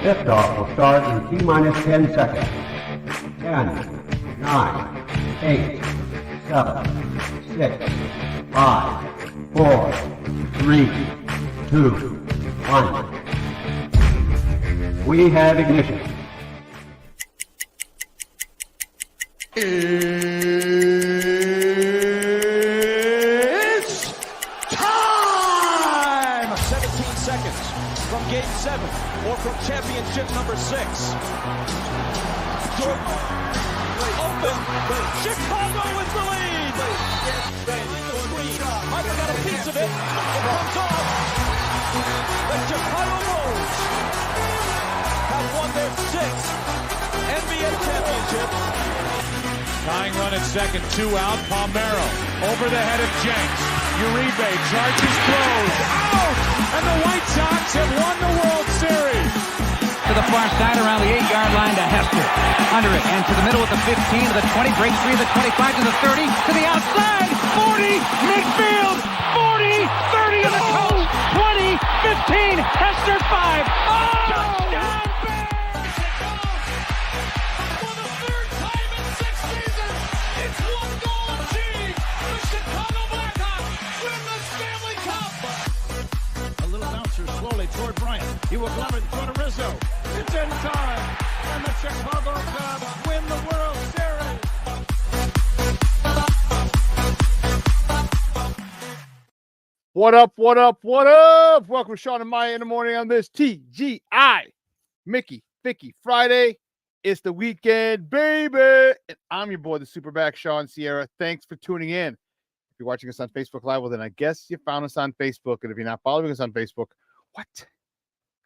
Liftoff will start in T-minus 10 seconds. 10, 9, 8, 7, 6, 5, 4, 3, 2, 1. We have ignition. It's time! 17 seconds from Game 7 or from championship number 6. Jordan, open. Chicago with the lead. Mike got a piece of it. It comes off. The Chicago Bulls have won their 6th NBA championship. Tying run at second, 2 out. Palmero over the head of Jenks. Uribe charges, throws, out! And the White Sox have won the World Series. To the far side around the 8-yard line to Hester. Under it and to the middle with the 15 to the 20, breaks free to the 25 to the 30 to the outside. 40, midfield, 40, 30 to the coast, 20, 15, Hester 5. Oh! Touchdown! Toward Bryant. He will glove it for Rizzo. It's in time. And the Chicago Cubs win the World Series. What up, what up, what up? Welcome to Shawn and Maya in the morning on this TGI Mickey Vicky Friday. It's the weekend, baby. And I'm your boy, the SuperBack, Shawn Sierra. Thanks for tuning in. If you're watching us on Facebook Live, well, then I guess you found us on Facebook. And if you're not following us on Facebook, what?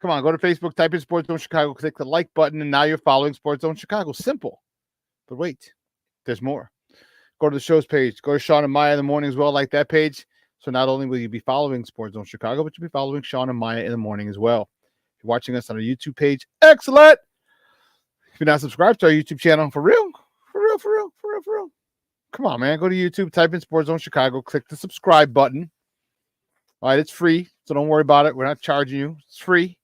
Come on, go to Facebook, type in Sports Zone Chicago, click the like button, and now you're following Sports Zone Chicago. Simple. But wait, there's more. Go to the show's page. Go to Shawn and Maya in the morning as well, like that page. So not only will you be following Sports Zone Chicago, but you'll be following Shawn and Maya in the morning as well. If you're watching us on our YouTube page, excellent. If you're not subscribed to our YouTube channel, for real. Come on, man. Go to YouTube, type in Sports Zone Chicago, click the subscribe button. All right, it's free, so don't worry about it. We're not charging you. It's free.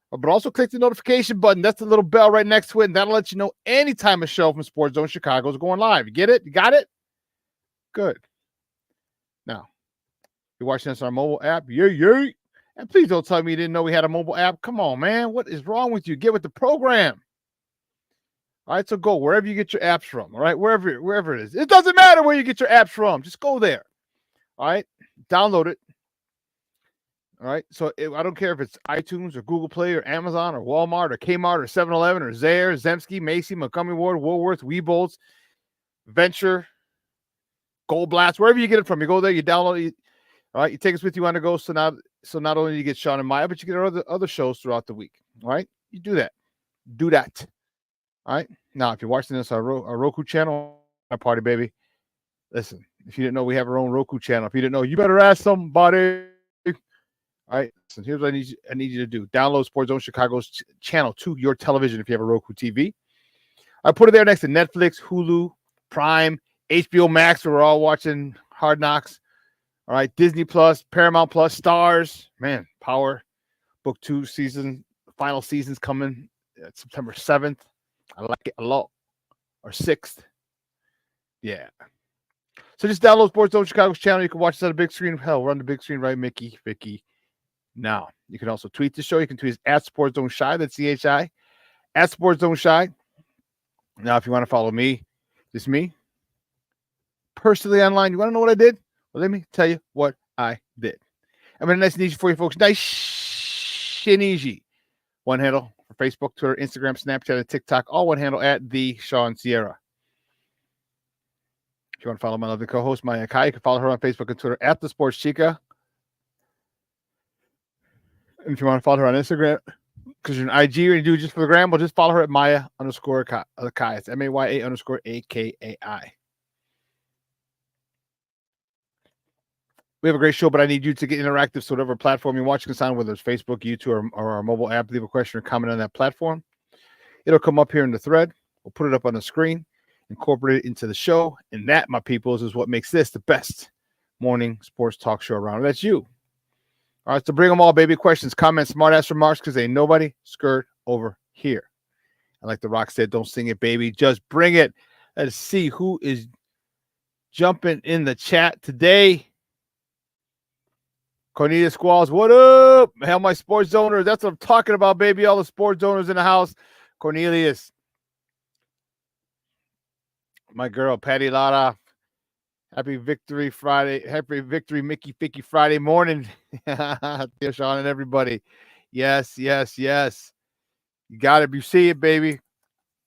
But also click the notification button. That's the little bell right next to it, and that'll let you know anytime a show from Sports Zone Chicago is going live. You get it? You got it? Good. Now, you're watching us on our mobile app. Yay. And please don't tell me you didn't know we had a mobile app. Come on, man. What is wrong with you? Get with the program. All right, so go wherever you get your apps from. All right, wherever it is. It doesn't matter where you get your apps from. Just go there. All right, download it. All right, so I don't care if it's iTunes or Google Play or Amazon or Walmart or Kmart or 7-Eleven or Zayre, Zemsky, Macy, Montgomery Ward, Woolworth, Weebolts, Venture, Gold Blast, wherever you get it from. You go there, you download it. All right, you take us with you on the go. So not only do you get Shawn and Maya, but you get other shows throughout the week. All right, you do that. Do that. All right. Now, if you're watching this on our Roku channel, our party baby, listen. If you didn't know we have our own Roku channel, if you didn't know, you better ask somebody. All right, so here's what I need you to do. Download Sports Zone Chicago's channel to your television if you have a Roku TV. I put it there next to Netflix, Hulu, Prime, HBO Max, where we're all watching Hard Knocks. All right, Disney Plus, Paramount Plus, Stars. Man, Power Book 2 season, final season's coming September 7th. I like it a lot. Or 6th. Yeah. So just download Sports Zone Chicago's channel. You can watch this on the big screen. Hell, we're on the big screen, right, Mickey, Vicky? Now, you can also tweet the show. You can tweet us at Sports Zone Shy. That's CHI. At Sports Zone Shy. Now, if you want to follow me, just me, personally online, you want to know what I did? Well, let me tell you what I did. I mean, nice and easy for you folks. Nice and easy. One handle for Facebook, Twitter, Instagram, Snapchat, and TikTok. All one handle at the Shawn Sierra. If you want to follow my lovely co-host, Maya Kai, you can follow her on Facebook and Twitter at the Sports Chica. And if you want to follow her on Instagram, because you're an IG or you do it just for the gram, well, just follow her at Maya_Kai. It's MAYA_AKAI. We have a great show, but I need you to get interactive. So whatever platform you're watching us on, whether it's Facebook, YouTube, or our mobile app, leave a question or comment on that platform. It'll come up here in the thread. We'll put it up on the screen, incorporate it into the show. And that, my peoples, is what makes this the best morning sports talk show around. That's you. All right, so bring them all, baby. Questions, comments, smart-ass remarks, because ain't nobody scared over here. And like The Rock said, don't sing it, baby. Just bring it. Let's see who is jumping in the chat today. Cornelius Squalls, what up? Hell, my sports owners. That's what I'm talking about, baby. All the sports owners in the house. Cornelius. My girl, Patty Lara. Happy Victory Friday. Happy Victory Mickey Ficky Friday morning. Dear Shawn and everybody. Yes, yes, yes. You got it. You see it, baby.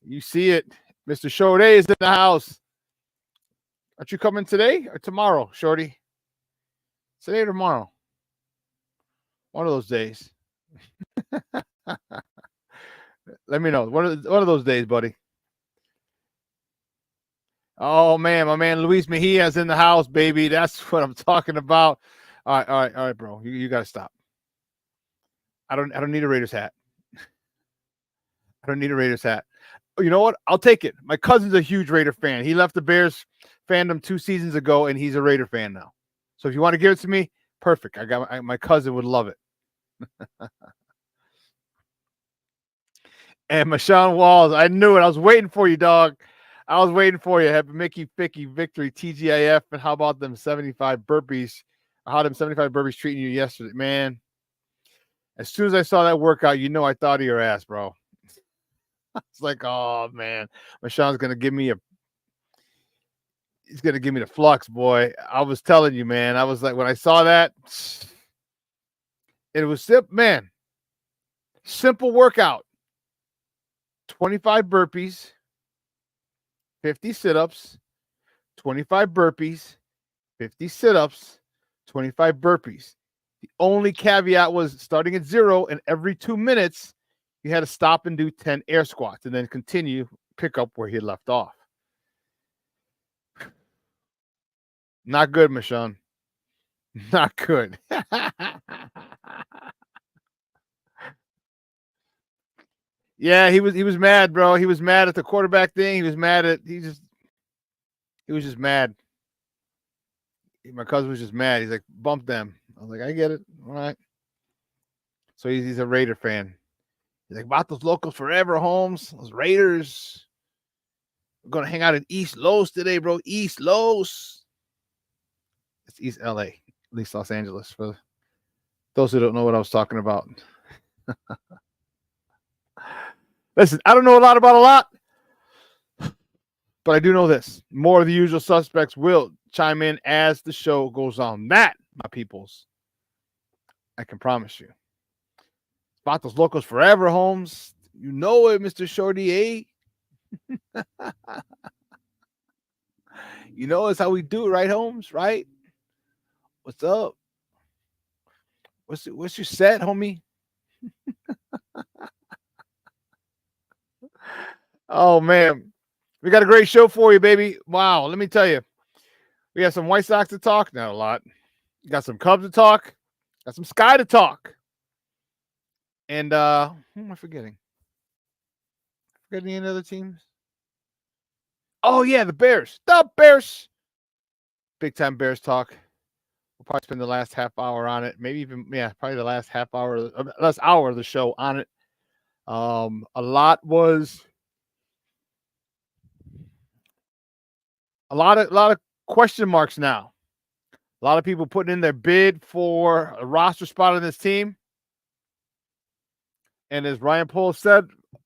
You see it. Mr. Shorty is in the house. Aren't you coming today or tomorrow, Shorty? Today or tomorrow? One of those days. Let me know. One of those days, buddy. Oh man, my man Luis Mejia's in the house, baby. That's what I'm talking about. All right, bro. You gotta stop. I don't need a Raiders hat. I don't need a Raiders hat. Oh, you know what? I'll take it. My cousin's a huge Raider fan. He left the Bears fandom 2 seasons ago, and he's a Raider fan now. So if you want to give it to me, perfect. My cousin would love it. And Marshawn Walls, I knew it. I was waiting for you, dog. I was waiting for you. Happy Mickey Ficky Victory TGIF. And how about them 75 burpees? How them 75 burpees treating you yesterday, man? As soon as I saw that workout, you know I thought of your ass, bro. It's like, oh man, Marshawn's gonna give me he's gonna give me the flux, boy. I was telling you, man. I was like, when I saw that, it was simple, man. Simple workout. 25 burpees, 50 sit-ups, 25 burpees, 50 sit-ups, 25 burpees. The only caveat was starting at 0, and every 2 minutes, you had to stop and do 10 air squats and then continue, pick up where he left off. Not good, Marshawn. Not good. Yeah, he was mad, bro. He was mad at the quarterback thing. He was mad at he was just mad. My cousin was just mad. He's like, bump them. I was like, I get it. All right. So he's a Raider fan. He's like, about those locals forever, Holmes. Those Raiders. We're gonna hang out in East Los today, bro. East Los. It's East LA, at least Los Angeles, for those who don't know what I was talking about. Listen, I don't know a lot about a lot, but I do know this. More of the usual suspects will chime in as the show goes on. That, my peoples, I can promise you. About those locals forever, Holmes. You know it, Mr. Shorty, eh? You know it's how we do it, right, Holmes? Right? What's up? What's your set, homie? Oh, man. We got a great show for you, baby. Wow, let me tell you. We have some White Sox to talk. Not a lot. We got some Cubs to talk. Got some Sky to talk. And who am I forgetting? Forgetting any other teams? Oh, yeah, the Bears. The Bears. Big time Bears talk. We'll probably spend the last half hour on it. Maybe even, probably the last last hour of the show on it. A lot of question marks now. A lot of people putting in their bid for a roster spot on this team. And as Ryan Poles said a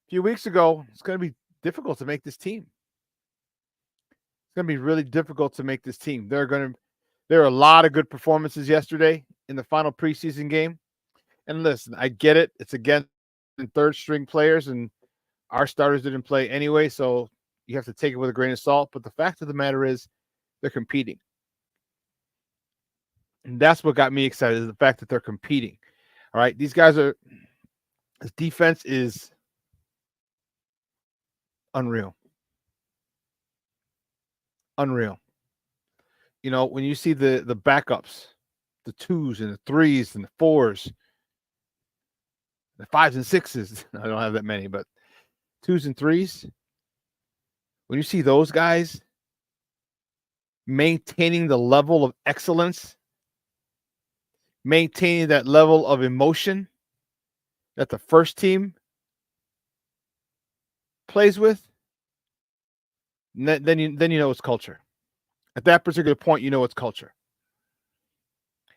few weeks ago, it's going to be difficult to make this team. It's going to be really difficult to make this team. There are a lot of good performances yesterday in the final preseason game. And listen, I get it. It's against third string players, and our starters didn't play anyway, so you have to take it with a grain of salt. But the fact of the matter is they're competing. And that's what got me excited, is the fact that they're competing. All right, these guys this defense is unreal. Unreal. You know, when you see the backups, the 2s and the 3s and the 4s, the 5s and 6s, I don't have that many, but 2s and 3s, when you see those guys maintaining the level of excellence, maintaining that level of emotion that the first team plays with, then you know it's culture. At that particular point, you know it's culture.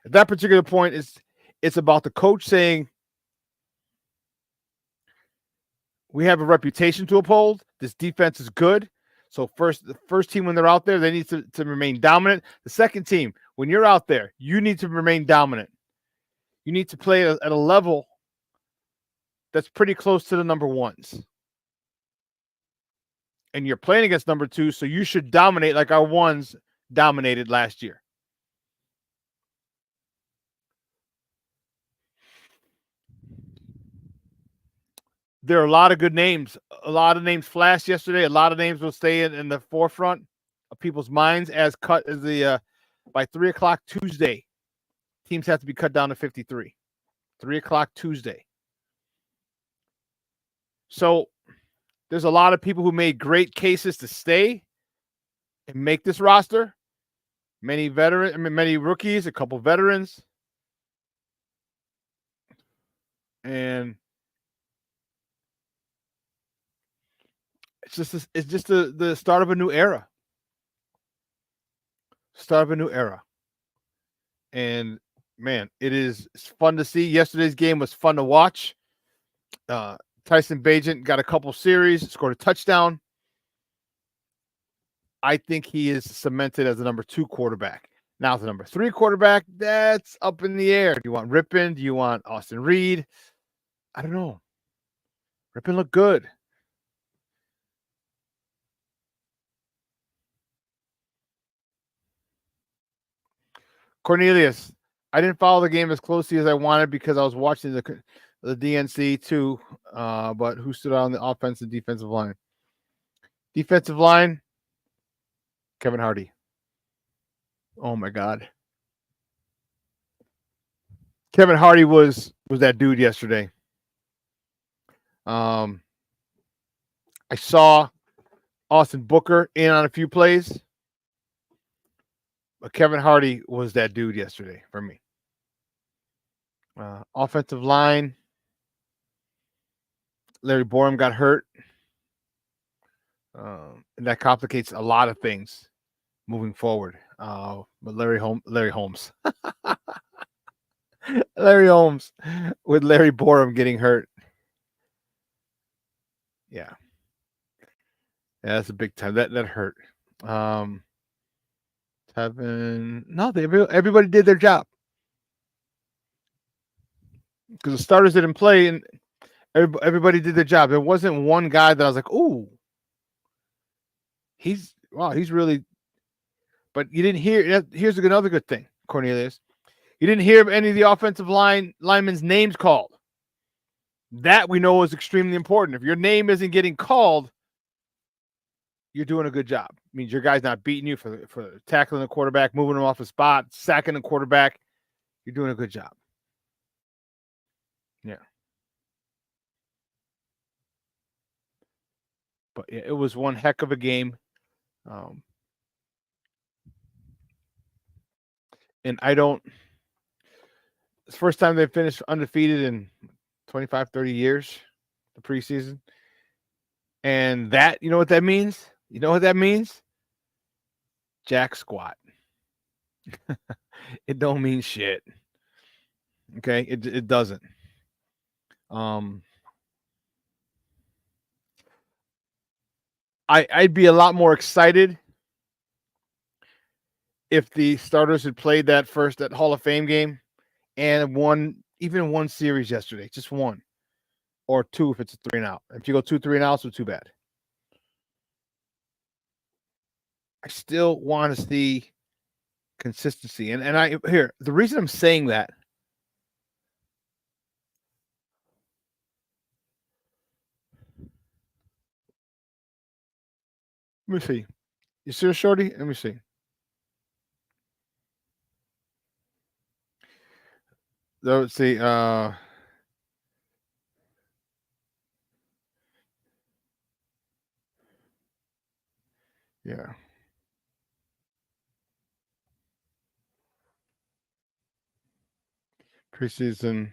At that particular point, it's about the coach saying, we have a reputation to uphold. This defense is good. So the first team, when they're out there, they need to remain dominant. The second team, when you're out there, you need to remain dominant. You need to play at a level that's pretty close to the number ones. And you're playing against number two, so you should dominate like our ones dominated last year. There are a lot of good names. A lot of names flashed yesterday. A lot of names will stay in the forefront of people's minds as cut as by 3 o'clock Tuesday. Teams have to be cut down to 53. 3 o'clock Tuesday. So there's a lot of people who made great cases to stay and make this roster. Many rookies, a couple veterans. And it's just the start of a new era. Start of a new era. And man, it's fun to see. Yesterday's game was fun to watch. Tyson Bagent got a couple series, scored a touchdown. I think he is cemented as the number 2 quarterback. Now the number 3 quarterback, that's up in the air. Do you want Rippon? Do you want Austin Reed? I don't know. Rippon looked good. Cornelius, I didn't follow the game as closely as I wanted because I was watching the DNC too. But who stood out on the offensive and defensive line? Defensive line, Kevin Hardy. Oh my God. Kevin Hardy was that dude yesterday. I saw Austin Booker in on a few plays, but Kevin Hardy was that dude yesterday for me. Offensive line, Larry Borum got hurt, and that complicates a lot of things moving forward. But Larry Holmes, Larry Holmes with Larry Borum getting hurt. Yeah, that's a big time. That hurt. Everybody did their job because the starters didn't play, and everybody did their job. There wasn't one guy that I was like, "Ooh, he's really." But you didn't hear. Here's another good thing, Cornelius. You didn't hear any of the offensive linemen's names called. That we know is extremely important. If your name isn't getting called, you're doing a good job. It means your guy's not beating you for tackling the quarterback, moving him off the spot, sacking the quarterback. You're doing a good job. Yeah. But yeah, it was one heck of a game. And it's the first time they've finished undefeated in 25, 30 years, the preseason. And that, you know what that means? You know what that means? Jack squat. It don't mean shit. Okay? It doesn't. I'd be a lot more excited if the starters had played that Hall of Fame game and won one series yesterday, just one or two if it's a 3 and out. If you go 2 3 and out, so too bad. I still want to see consistency, and the reason I'm saying that. Let me see. You see, Shorty? Let me see. Let's see. Yeah. Preseason.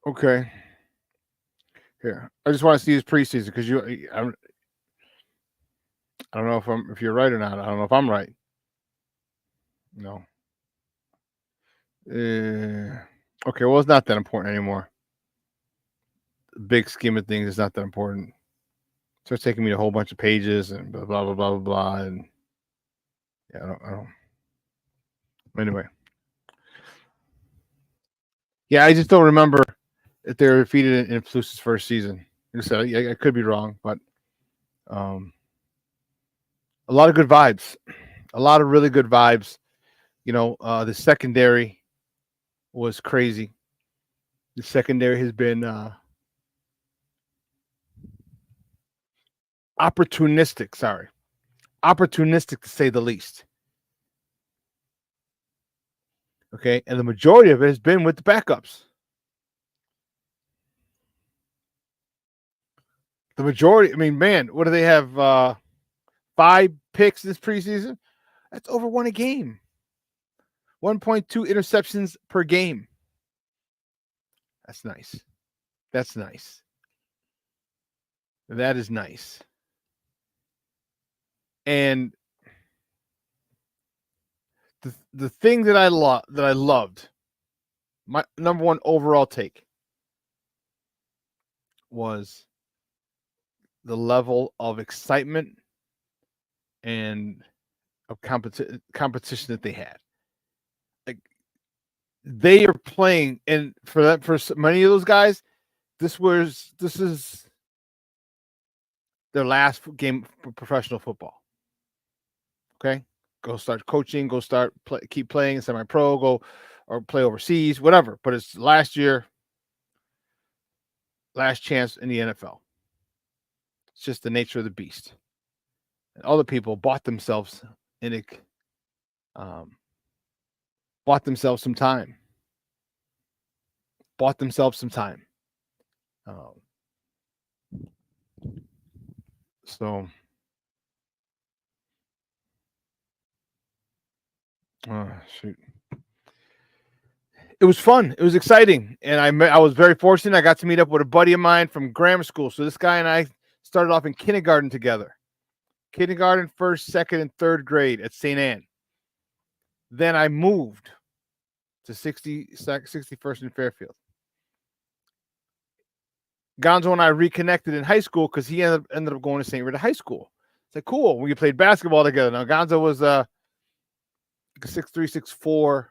Okay. Here, I just want to see his preseason because I don't know if you're right or not. I don't know if I'm right. No. Okay, well, it's not that important anymore. The big scheme of things is not that important. So it's taking me a whole bunch of pages and blah blah blah blah blah, blah and yeah, I don't. Anyway, yeah, I just don't remember if they were defeated in Paloussa's first season. Like I said, I could be wrong, but a lot of good vibes, a lot of really good vibes. You know, the secondary was crazy. The secondary has been opportunistic to say the least. Okay, and the majority of it has been with the backups. The majority, I mean, man, what do they have? 5 picks this preseason? That's over 1 a game. 1.2 interceptions per game. That's nice. That's nice. That is nice. And the thing that I loved, my number one overall take was the level of excitement and of competition that they had. Like, they are playing, and for many of those guys, this is their last game for professional football. Okay, go start coaching, keep playing semi-pro, go or play overseas, whatever. But it's last year, last chance in the NFL. It's just the nature of the beast. And other people bought themselves bought themselves some time. So, shoot. It was fun. It was exciting. And I was very fortunate. I got to meet up with a buddy of mine from grammar school. So this guy and I started off in kindergarten together. Kindergarten, first, second, and third grade at St. Anne. Then I moved to 61st and Fairfield. Gonzo and I reconnected in high school because he ended up going to St. Rita High School. It's like, cool. We played basketball together. Now, Gonzo was 6'3", 6'4",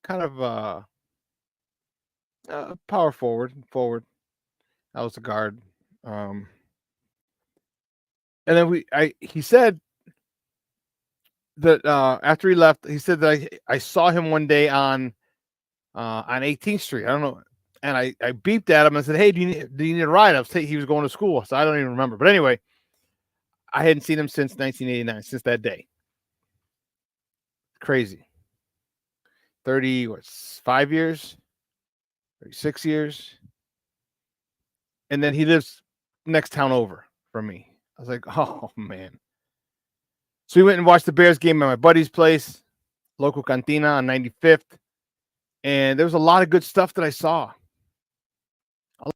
kind of power forward. I was a guard. And then he said that after he left, he said that I saw him one day on 18th Street. I don't know. And I beeped at him and said, hey, do you need a ride? He was going to school, so I don't even remember. But anyway, I hadn't seen him since 1989, since that day. Crazy. 5 years? 36 years? And then he lives next town over from me. I was like, oh, man. So we went and watched the Bears game at my buddy's place, local cantina on 95th. And there was a lot of good stuff that I saw. You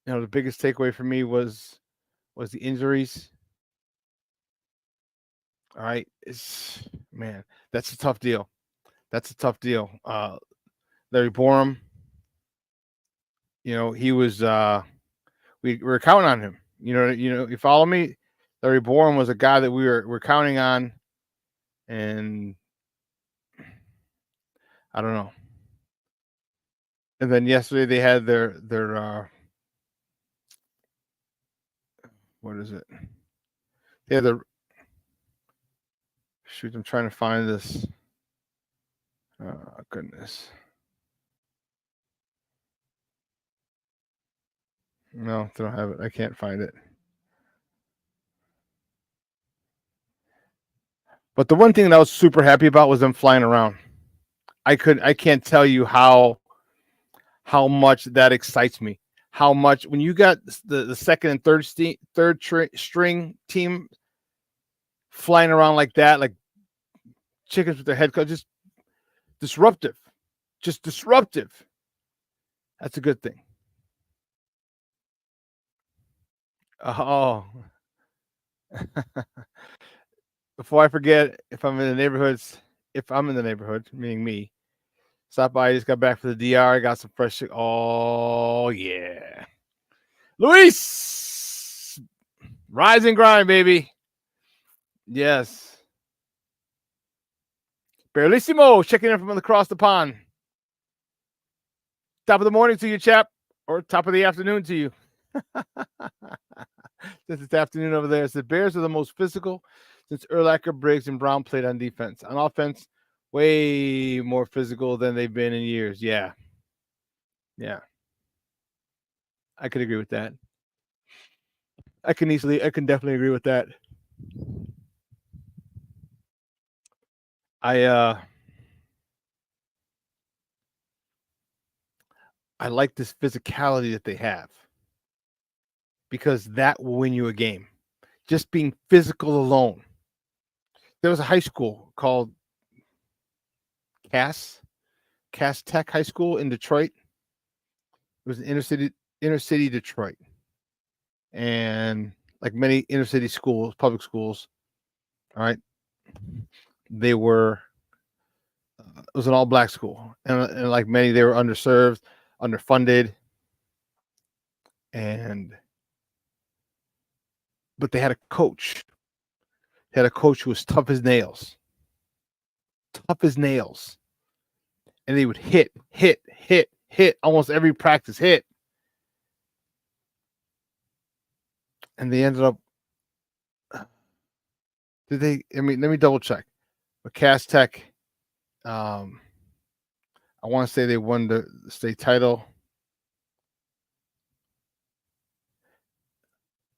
know, the biggest takeaway for me was the injuries. All right. That's a tough deal. Larry Borum, you know, he was we were counting on him. You know, you follow me? Larry Borum was a guy that we were counting on, and I don't know. And then yesterday they had their what is it? They had shoot, I'm trying to find this. Goodness. No, they don't have it. I can't find it. But the one thing that I was super happy about was them flying around. I can't tell you how much that excites me. how much when you got the second and third string team flying around like that, like chickens with their head cut, just disruptive. That's a good thing. Oh. Before I forget, if I'm in the neighborhood, meaning me, stop by. I just got back from the DR. I got some fresh. Oh, yeah. Luis! Rise and grind, baby. Yes. Barelissimo checking in from across the pond. Top of the morning to you, chap. Or top of the afternoon to you. Since it's afternoon over there. The Bears are the most physical since Urlacher, Briggs, and Brown played on defense. On offense, way more physical than they've been in years. Yeah. I could agree with that. I can definitely agree with that. I like this physicality that they have because that will win you a game. Just being physical alone. There was a high school called Cass Tech High School in Detroit. It was an inner city Detroit. And like many inner city schools, public schools, all right, they were, it was an all black school. And like many, they were underserved, underfunded. But they had a coach. They had a coach who was tough as nails. And they would hit almost every practice, hit. And they ended up, let me double check. But Cass Tech, I want to say they won the state title.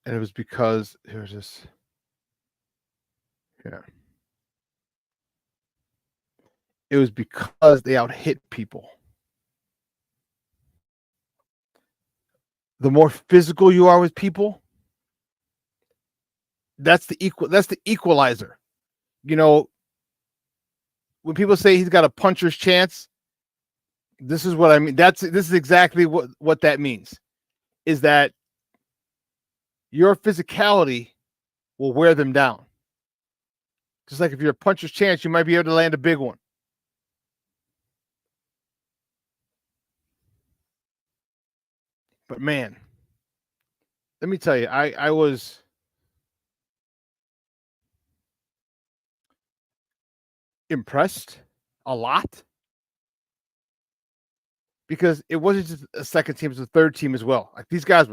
And it was because, here's this. Yeah. It was because they out-hit people. The more physical you are with people, that's the equalizer. You know, when people say he's got a puncher's chance, this is what I mean. This is exactly what that means. Is that your physicality will wear them down. Just like if you're a puncher's chance, you might be able to land a big one. But man, let me tell you, I was impressed a lot because it wasn't just a second team, it was a third team as well. Like these guys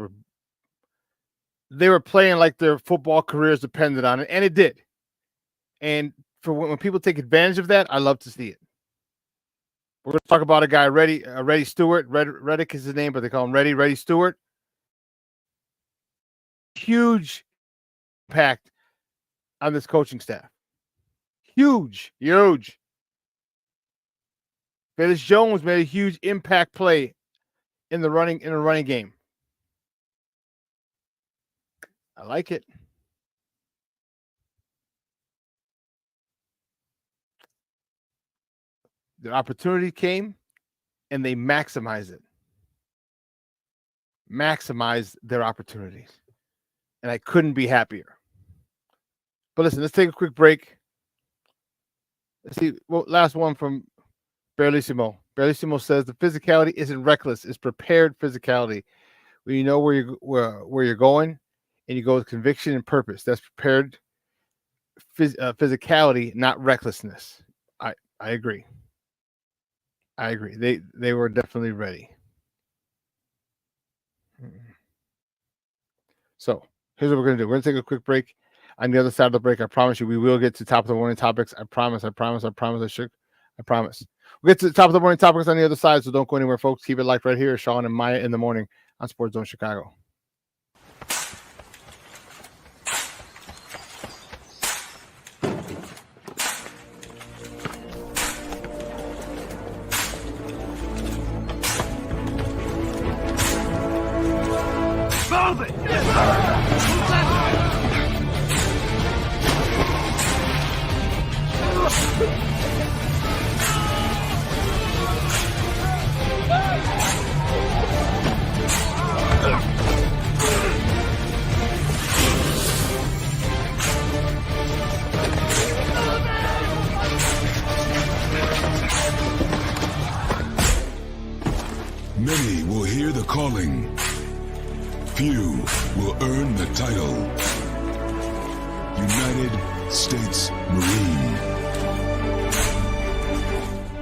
they were playing like their football careers depended on it, and it did. And for when people take advantage of that, I love to see it. We're going to talk about a guy, Reddy Stewart. Reddick is his name, but they call him Reddy Stewart. Huge impact on this coaching staff. Huge. Felix Jones made a huge impact play in the running game. I like it. The opportunity came, and they maximized it. Maximized their opportunities. And I couldn't be happier. But listen, let's take a quick break. Let's see. Well, last one from Barelissimo. Barelissimo says the physicality isn't reckless; it's prepared physicality. When you know where you're going, and you go with conviction and purpose. That's prepared physicality, not recklessness. I agree. They were definitely ready. So here's what we're going to do. We're going to take a quick break. On the other side of the break, I promise you, we will get to top of the morning topics. I promise. We'll get to the top of the morning topics on the other side, so don't go anywhere, folks. Keep it locked right here. Shawn and Maya in the morning on Sports Zone Chicago. Many will hear the calling. Few will earn the title. United States Marine.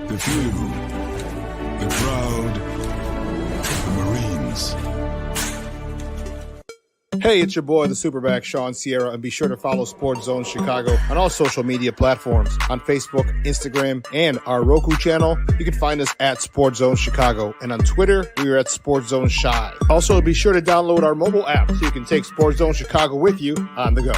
The few, the proud, the Marines. Hey, it's your boy, the SuperBack, Shawn Sierra, and be sure to follow Sports Zone Chicago on all social media platforms on Facebook, Instagram, and our Roku channel. You can find us at Sports Zone Chicago, and on Twitter, we are at Sports Zone Shy. Also, be sure to download our mobile app so you can take Sports Zone Chicago with you on the go.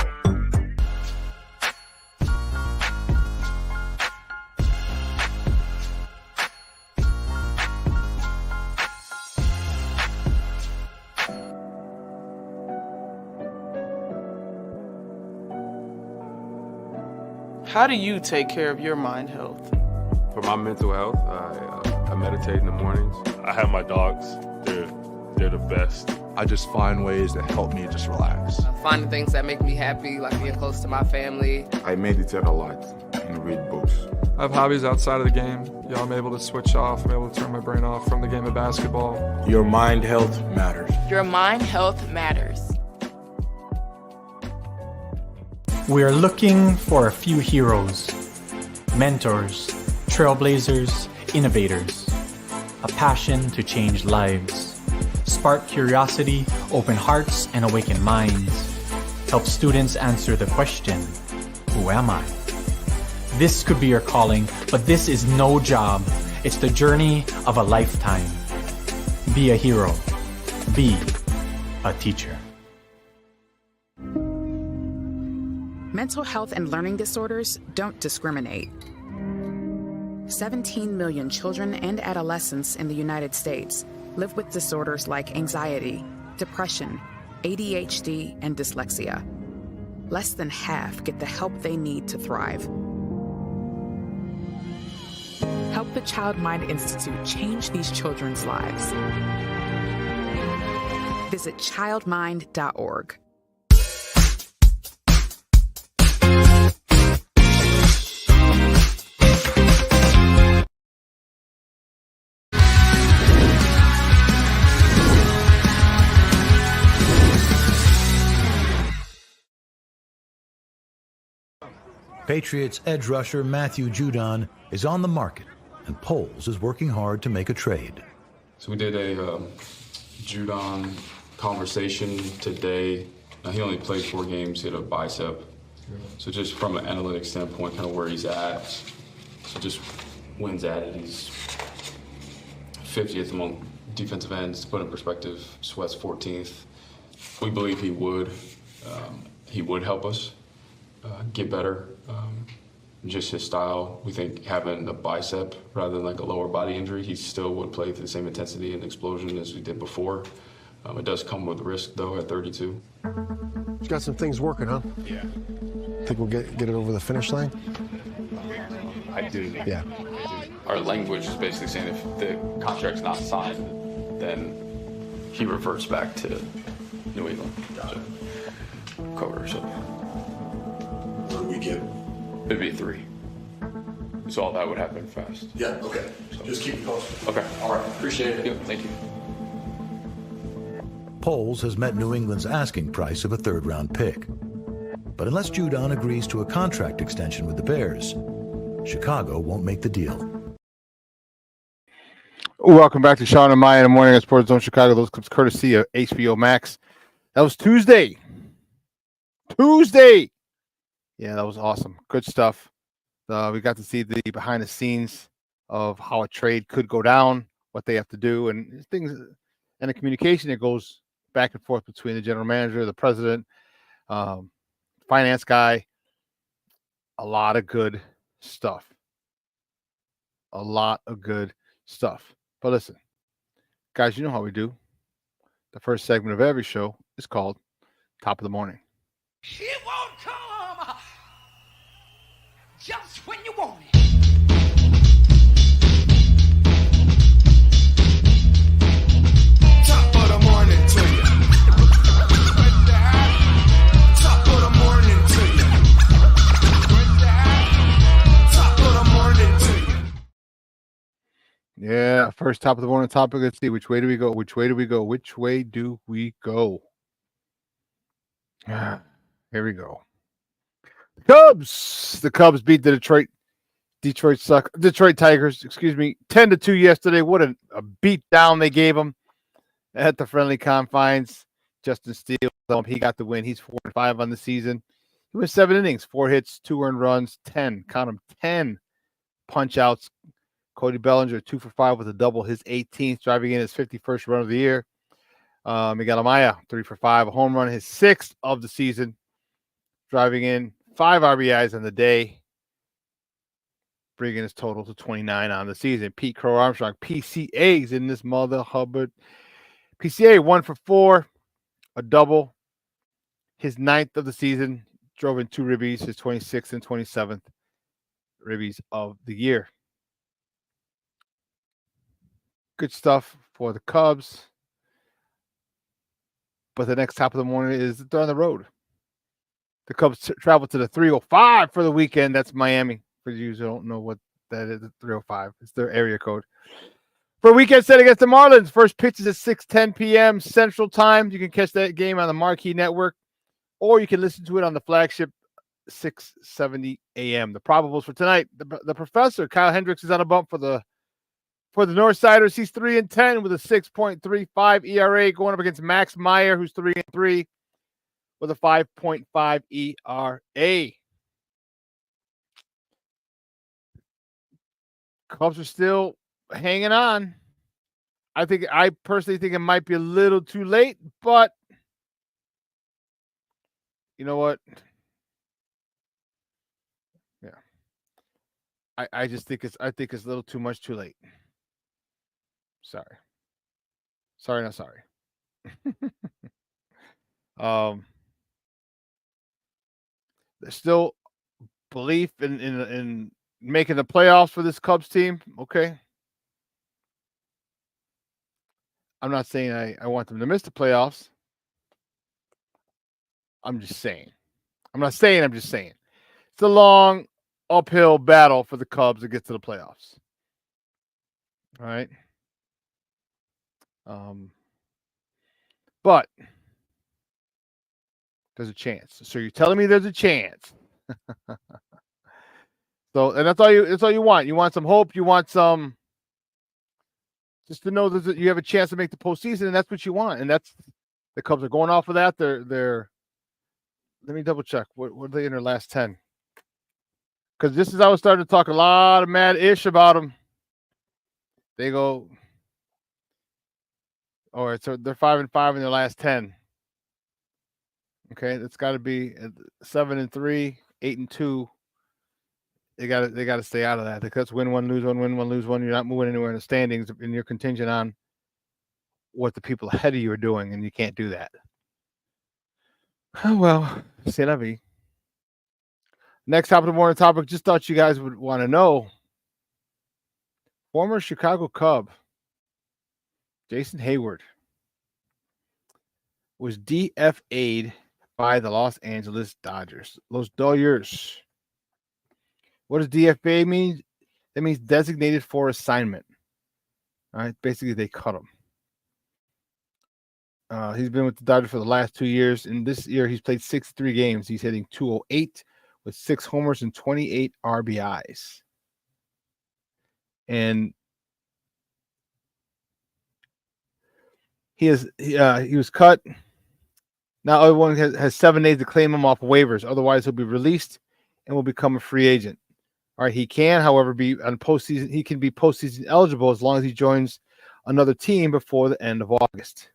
How do you take care of your mind health? For my mental health, I meditate in the mornings. I have my dogs. They're the best. I just find ways that help me just relax. Finding things that make me happy, like being close to my family. I meditate a lot and read books. I have hobbies outside of the game. I'm able to switch off. I'm able to turn my brain off from the game of basketball. Your mind health matters. Your mind health matters. We are looking for a few heroes, mentors, trailblazers, innovators, a passion to change lives, spark curiosity, open hearts, and awaken minds, help students answer the question, who am I? This could be your calling, but this is no job. It's the journey of a lifetime. Be a hero. Be a teacher. Mental health and learning disorders don't discriminate. 17 million children and adolescents in the United States live with disorders like anxiety, depression, ADHD, and dyslexia. Less than half get the help they need to thrive. Help the Child Mind Institute change these children's lives. Visit childmind.org. Patriots edge rusher Matthew Judon is on the market, and Poles is working hard to make a trade. So we did a Judon conversation today. He only played 4 games. He had a bicep. So just from an analytics standpoint, kind of where he's at. So just wins at it. He's 50th among defensive ends. To put in perspective, Sweat's 14th. We believe he would help us get better. Just his style, we think having a bicep rather than like a lower body injury, he still would play with the same intensity and explosion as we did before. It does come with risk though at 32. He's got some things working, huh? Yeah. Think we'll get it over the finish line? I do. Yeah. Our language is basically saying if the contract's not signed, then he reverts back to New England. So, cover, so. What do we get? It'd be 3. So all that would happen fast. Yeah, okay. Just keep it posted. Okay. All right. Appreciate it. Yeah, thank you. Poles has met New England's asking price of a third-round pick. But unless Judon agrees to a contract extension with the Bears, Chicago won't make the deal. Welcome back to Shawn and Maya in the morning at Sports Zone Chicago. Those clips courtesy of HBO Max. That was Tuesday. Yeah, that was awesome. Good stuff. We got to see the behind the scenes of how a trade could go down, what they have to do, and things, and the communication that goes back and forth between the general manager, the president, finance guy. A lot of good stuff. But listen, guys, you know how we do. The first segment of every show is called Top of the Morning. He won't come just when you want it. Top of the morning to you. Top of the morning to you. Top of the morning to you. Yeah, first top of the morning topic. Let's see. Which way do we go? Which way do we go? Which way do we go? Here we go. Cubs. The Cubs beat the Detroit Tigers, 10-2 yesterday. What a beat down they gave them at the friendly confines. Justin Steele, he got the win. He's 4-5 on the season. He went 7 innings, 4 hits, 2 earned runs, 10 punch outs. Cody Bellinger, 2 for 5 with a double, his 18th, driving in his 51st run of the year. Miguel Amaya, 3 for 5, a home run, his 6th of the season, driving in 5 RBIs on the day, bringing his total to 29 on the season. Pete Crow Armstrong, PCA's in this mother Hubbard. PCA, 1 for 4, a double, his 9th of the season, drove in 2 ribbies, his 26th and 27th ribbies of the year. Good stuff for the Cubs. But the next top of the morning is they're on the road. The Cubs travel to the 305 for the weekend. That's Miami. For you who don't know what that is, the 305. It's their area code. For a weekend set against the Marlins, first pitch is at 6:10 p.m. Central Time. You can catch that game on the Marquee Network, or you can listen to it on the flagship 6:70 a.m. The probables for tonight, the professor, Kyle Hendricks, is on a bump for the Northsiders. He's 3-10 with a 6.35 ERA, going up against Max Meyer, who's 3-3 with a 5.5 ERA. Cubs are still hanging on. I personally think it might be a little too late, but you know what? Yeah. I just think it's a little too much too late. Sorry, not sorry. There's still belief in making the playoffs for this Cubs team. Okay. I'm not saying I want them to miss the playoffs. I'm just saying. I'm just saying. It's a long uphill battle for the Cubs to get to the playoffs. All right. But there's a chance. So you're telling me there's a chance. So, and that's all you want. You want some hope. You want some, just to know that you have a chance to make the postseason, and that's what you want. And that's, the Cubs are going off of that. They're. Let me double check. What are they in their last 10? Because this is, I was starting to talk a lot of mad ish about them. They go. All right, so they're 5-5 in their last 10. Okay, that's got to be 7-3, 8-2. They got to stay out of that. Because win one, lose one, win one, lose one. You're not moving anywhere in the standings, and you're contingent on what the people ahead of you are doing, and you can't do that. Oh well, c'est la vie. Next top of the morning topic. Just thought you guys would want to know. Former Chicago Cub Jason Hayward was DFA'd by the Los Angeles Dodgers. Los Dodgers. What does DFA mean? That means designated for assignment. All right. Basically, they cut him. He's been with the Dodgers for the last 2 years. And this year, he's played 63 games. He's hitting .208 with 6 homers and 28 RBIs. And he was cut. Now everyone has 7 days to claim him off waivers. Otherwise, he'll be released and will become a free agent. All right. He can, however, be on postseason. He can be postseason eligible as long as he joins another team before the end of August.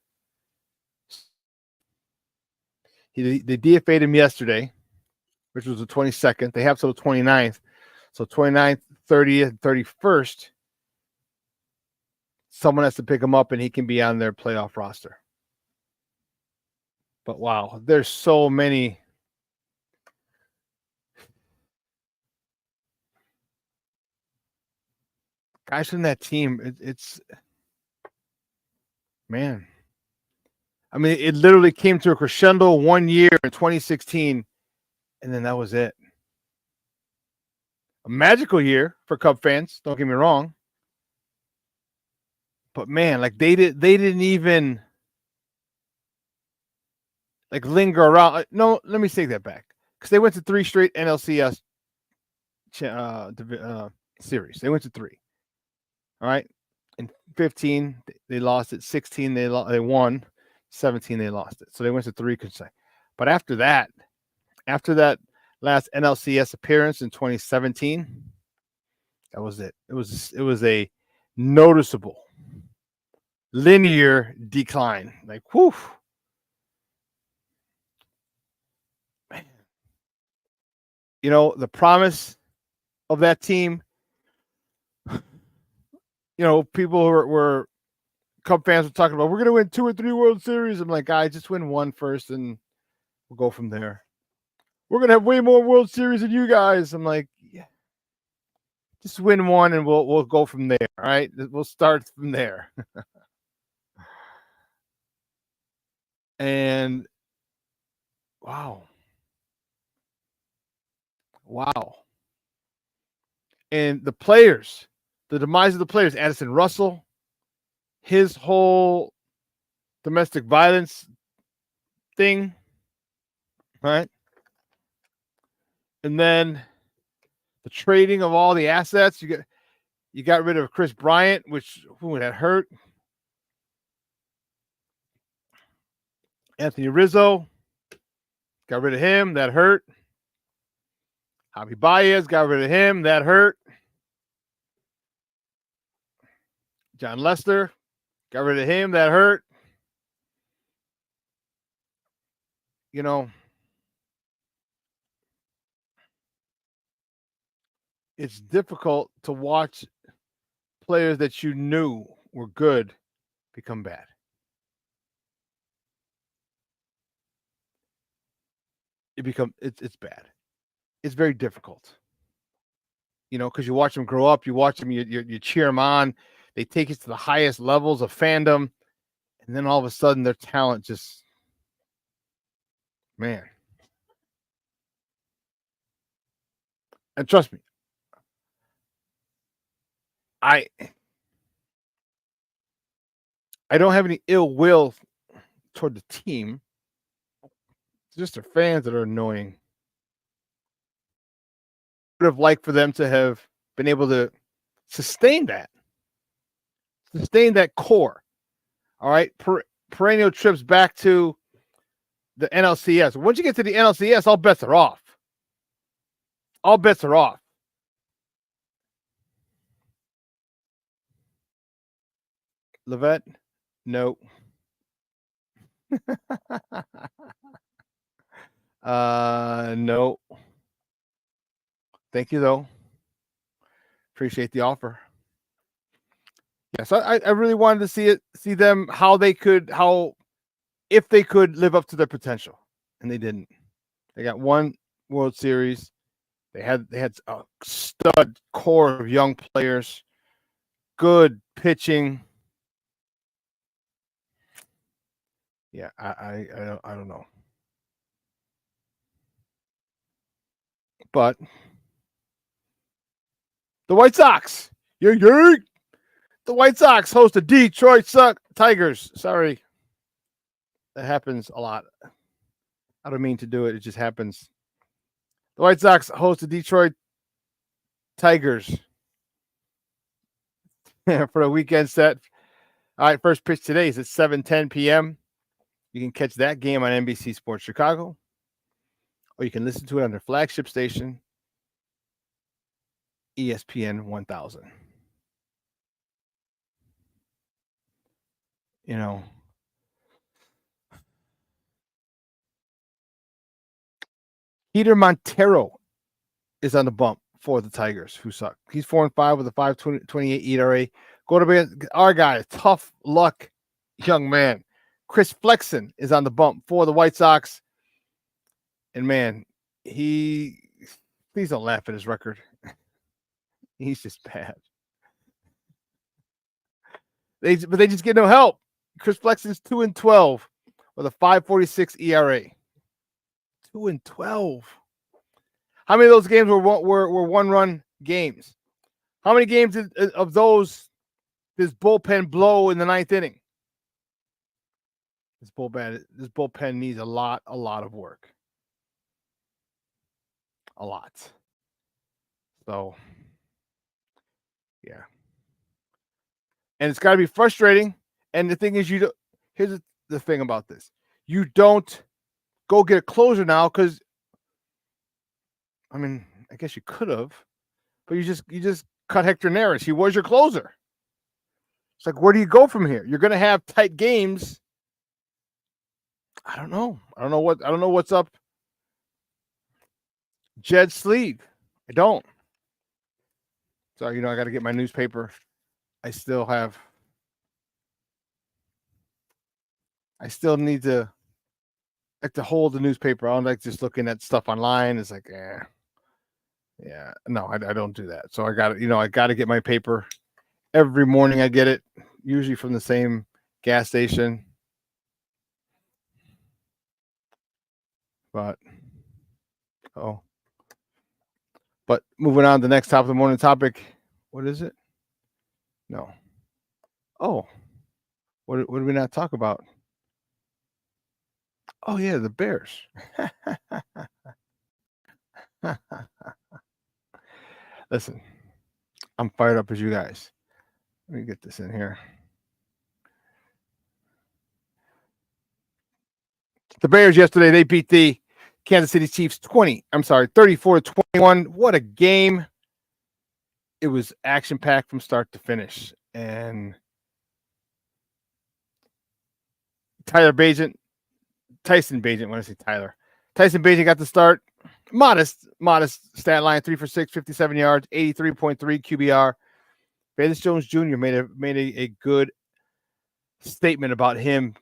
They DFA'd him yesterday, which was the 22nd. They have till the 29th. So 29th, 30th, and 31st, someone has to pick him up and he can be on their playoff roster. But wow, there's so many. Guys from that team, it's man. I mean, it literally came to a crescendo one year in 2016, and then that was it. A magical year for Cub fans, don't get me wrong. But man, like they didn't even like linger around. No, let me take that back. Because they went to 3 straight NLCS series. They went to 3. All right. In 15, they lost it. 16, they won. 17, they lost it. So they went to 3 consecutive. But after that last NLCS appearance in 2017, that was it. It was a noticeable linear decline. Like, whew. Man. You know, the promise of that team, you know, people who were Cub fans were talking about, we're going to win 2 or 3 World Series. I'm like, guys, just win 1 first and we'll go from there. We're going to have way more World Series than you guys. I'm like, yeah, just win 1 and we'll go from there. All right. We'll start from there. And wow. And the players, the demise of the players, Addison Russell, his whole domestic violence thing, right? And then the trading of all the assets. You got rid of Chris Bryant, that hurt. Anthony Rizzo, got rid of him, that hurt. Javi Baez, got rid of him, that hurt. John Lester, got rid of him, that hurt. You know, it's difficult to watch players that you knew were good become bad. It's bad. It's very difficult. You know, because you watch them grow up, you watch them, you cheer them on. They take it to the highest levels of fandom, and then all of a sudden their talent just, man. And trust me, I don't have any ill will toward the team. It's just their fans that are annoying. Would have liked for them to have been able to sustain that core. All right, perennial trips back to the NLCS. Once you get to the NLCS, all bets are off. All bets are off. Levette, no. No. Thank you, though. Appreciate the offer. Yes, I really wanted to see them if they could live up to their potential, and they didn't. They got 1 World Series. They had a stud core of young players, good pitching. Yeah, I don't know, but the White Sox, the White Sox host the Detroit Tigers. Sorry, that happens a lot. I don't mean to do it. It just happens. The White Sox host the Detroit Tigers for a weekend set. All right, first pitch today is at 7:10 p.m. You can catch that game on NBC Sports Chicago, or you can listen to it on their flagship station, ESPN 1000. You know, Peter Montero is on the bump for the Tigers, who suck. He's 4-5 with a 5.28 ERA. Go to bed. Our guy, tough luck young man. Chris Flexen is on the bump for the White Sox. And man, please don't laugh at his record. He's just bad. But they just get no help. Chris Flexen's 2-12 with a 5.46 ERA. 2-12. How many of those games were one-run games? How many games of those does bullpen blow in the ninth inning? This bullpen needs a lot of work. A lot. So, yeah. And it's got to be frustrating. And the thing is, here's the thing about this. You don't go get a closer now because, I mean, I guess you could have, but you just cut Hector Neris. He was your closer. It's like, where do you go from here? You're going to have tight games. I don't know what's up Jed's sleeve. I don't. So, I got to get my newspaper. I still need to hold the newspaper. I don't like just looking at stuff online. It's like, yeah, no, I don't do that. So I got to get my paper every morning. I get it usually from the same gas station. But moving on to the next top of the morning topic. What is it? No. Oh, what did we not talk about? Oh, yeah, the Bears. Listen, I'm fired up as you guys. Let me get this in here. The Bears yesterday, they beat the Kansas City Chiefs 34-21. What a game. It was action-packed from start to finish. And Tyson Bagent, when I say Tyler. Tyson Bagent got the start. Modest stat line, 3 for 6, 57 yards, 83.3 QBR. Bayless Jones Jr. made a good statement about him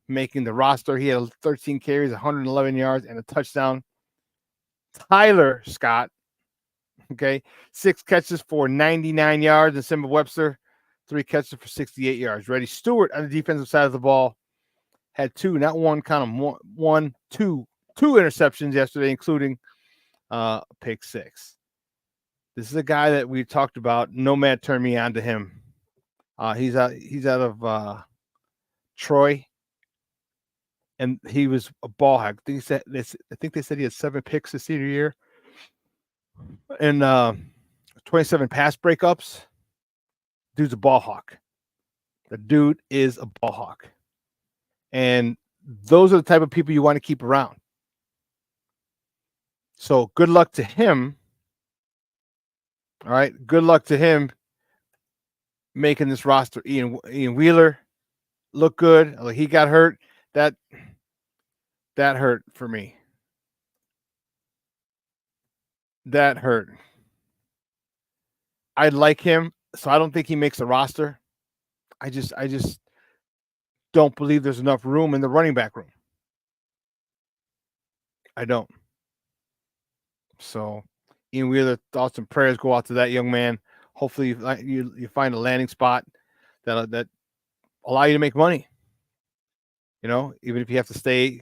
making the roster. He had 13 carries, 111 yards, and a touchdown. Tyler Scott, 6 catches for 99 yards, and Simba Webster, 3 catches for 68 yards. Reddy Stewart on the defensive side of the ball had two interceptions yesterday, including pick 6. This is a guy that we talked about. Nomad turned me on to him. He's out of Troy, and he was a ball hawk. I think they said he had 7 picks this senior year, and 27 pass breakups. Dude's a ball hawk. The dude is a ball hawk. And those are the type of people you want to keep around. So good luck to him. All right. Good luck to him making this roster. Ian Wheeler looked good. Like, he got hurt. That hurt for me. That hurt. I like him, so I don't think he makes the roster. I just don't believe there's enough room in the running back room. I don't. So, Ian Wheeler, thoughts and prayers go out to that young man. Hopefully, you find a landing spot that allow you to make money. Even if you have to stay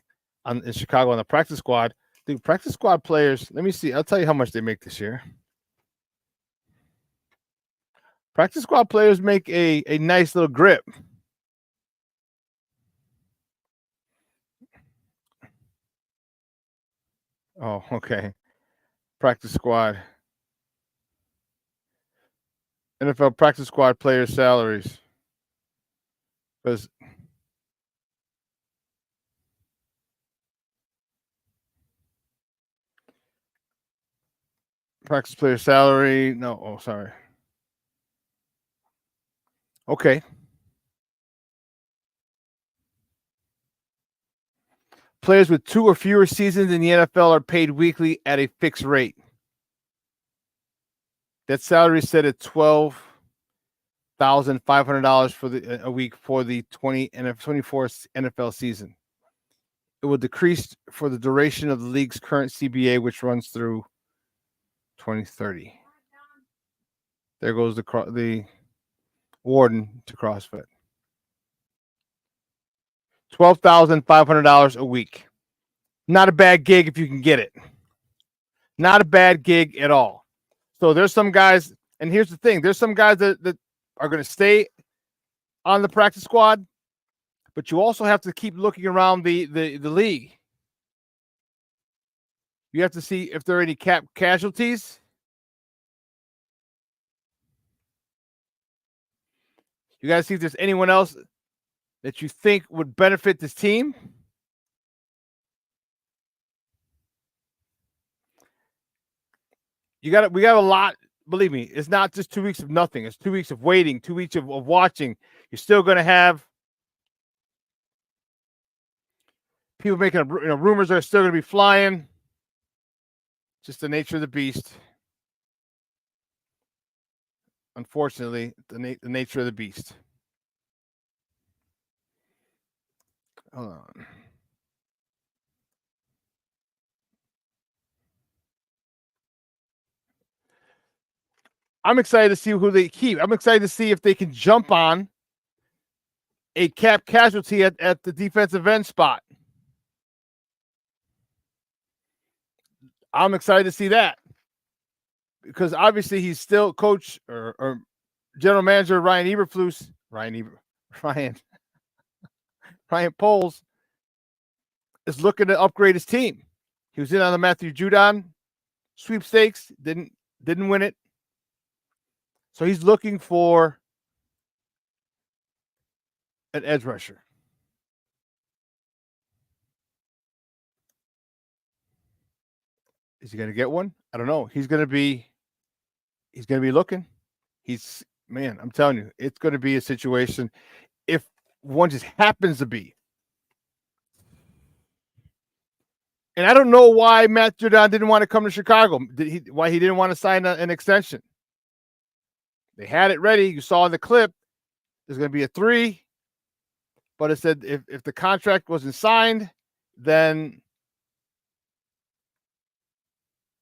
in Chicago on the practice squad. The practice squad players, let me see. I'll tell you how much they make this year. Practice squad players make a nice little grip. Oh, okay. Practice squad. NFL practice squad players' salaries. Because practice player salary. No, oh, sorry. Okay. Players with 2 or fewer seasons in the NFL are paid weekly at a fixed rate. That salary is set at $12 $12,500 for a week for the 24 NFL season. It will decrease for the duration of the league's current CBA, which runs through 2030. There goes the warden to CrossFit. $12,500 a week. Not a bad gig if you can get it. Not a bad gig at all. So there's some guys, and here's the thing. There's some guys that are going to stay on the practice squad, but you also have to keep looking around the league. You have to see if there are any cap casualties. You got to see if there's anyone else that you think would benefit this team. We got a lot. Believe me, it's not just 2 weeks of nothing. It's 2 weeks of waiting, 2 weeks of watching. You're still going to have people making rumors are still going to be flying. Just the nature of the beast. Unfortunately, the nature of the beast. Hold on. I'm excited to see who they keep. I'm excited to see if they can jump on a cap casualty at the defensive end spot. I'm excited to see that because obviously he's still coach or general manager Ryan Poles is looking to upgrade his team. He was in on the Matthew Judon sweepstakes, didn't win it. So he's looking for an edge rusher. Is he going to get one? I don't know. He's going to be looking. I'm telling you, it's going to be a situation if one just happens to be. And I don't know why Matt Judon didn't want to come to Chicago. Why he didn't want to sign an extension. They had it ready. You saw in the clip. There's going to be a 3. But it said if the contract wasn't signed, then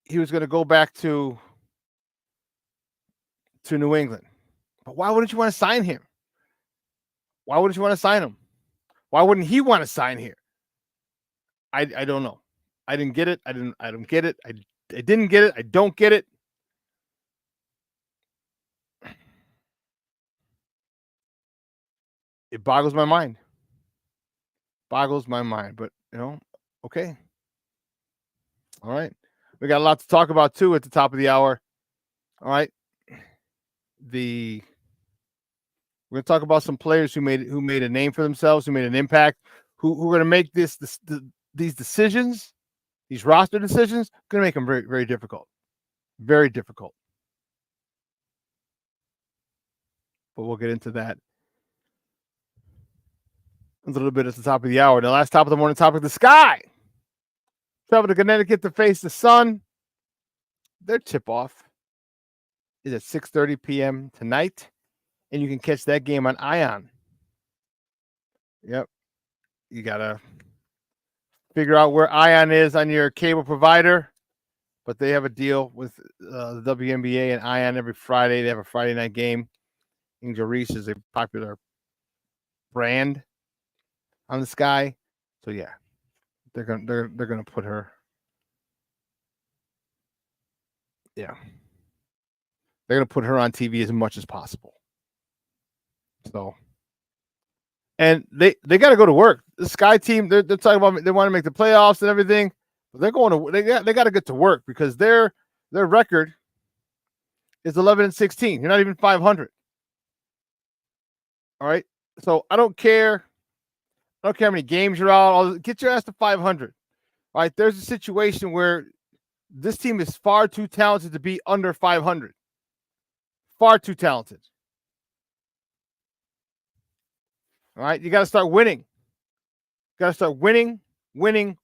he was going to go back to New England. But why wouldn't you want to sign him? Why wouldn't you want to sign him? Why wouldn't he want to sign here? I don't know. I didn't get it. I don't get it. I didn't get it. I don't get it. It boggles my mind. But okay. All right. We got a lot to talk about too at the top of the hour. All right. We're going to talk about some players who made a name for themselves, who made an impact, who are going to make these decisions, these roster decisions, going to make them very, very difficult. Very difficult. But we'll get into that a little bit at the top of the hour. The last top of the morning topic, the sky. Travel to Connecticut to face the sun. Their tip-off is at 6:30 p.m. tonight, and you can catch that game on Ion. Yep. You got to figure out where Ion is on your cable provider, but they have a deal with the WNBA and Ion every Friday. They have a Friday night game. Angel Reese is a popular brand on the sky. So, yeah, they're gonna put her. Yeah. They're going to put her on TV as much as possible. So, and they got to go to work. The Sky team, they're talking about they want to make the playoffs and everything, but they got to get to work because their record is 11-16. You're not even 500. All right. So I don't care. I don't care how many games you're out. Get your ass to 500. All right. There's a situation where this team is far too talented to be under 500. Far too talented. All right, you got to start winning. You got to start winning. You're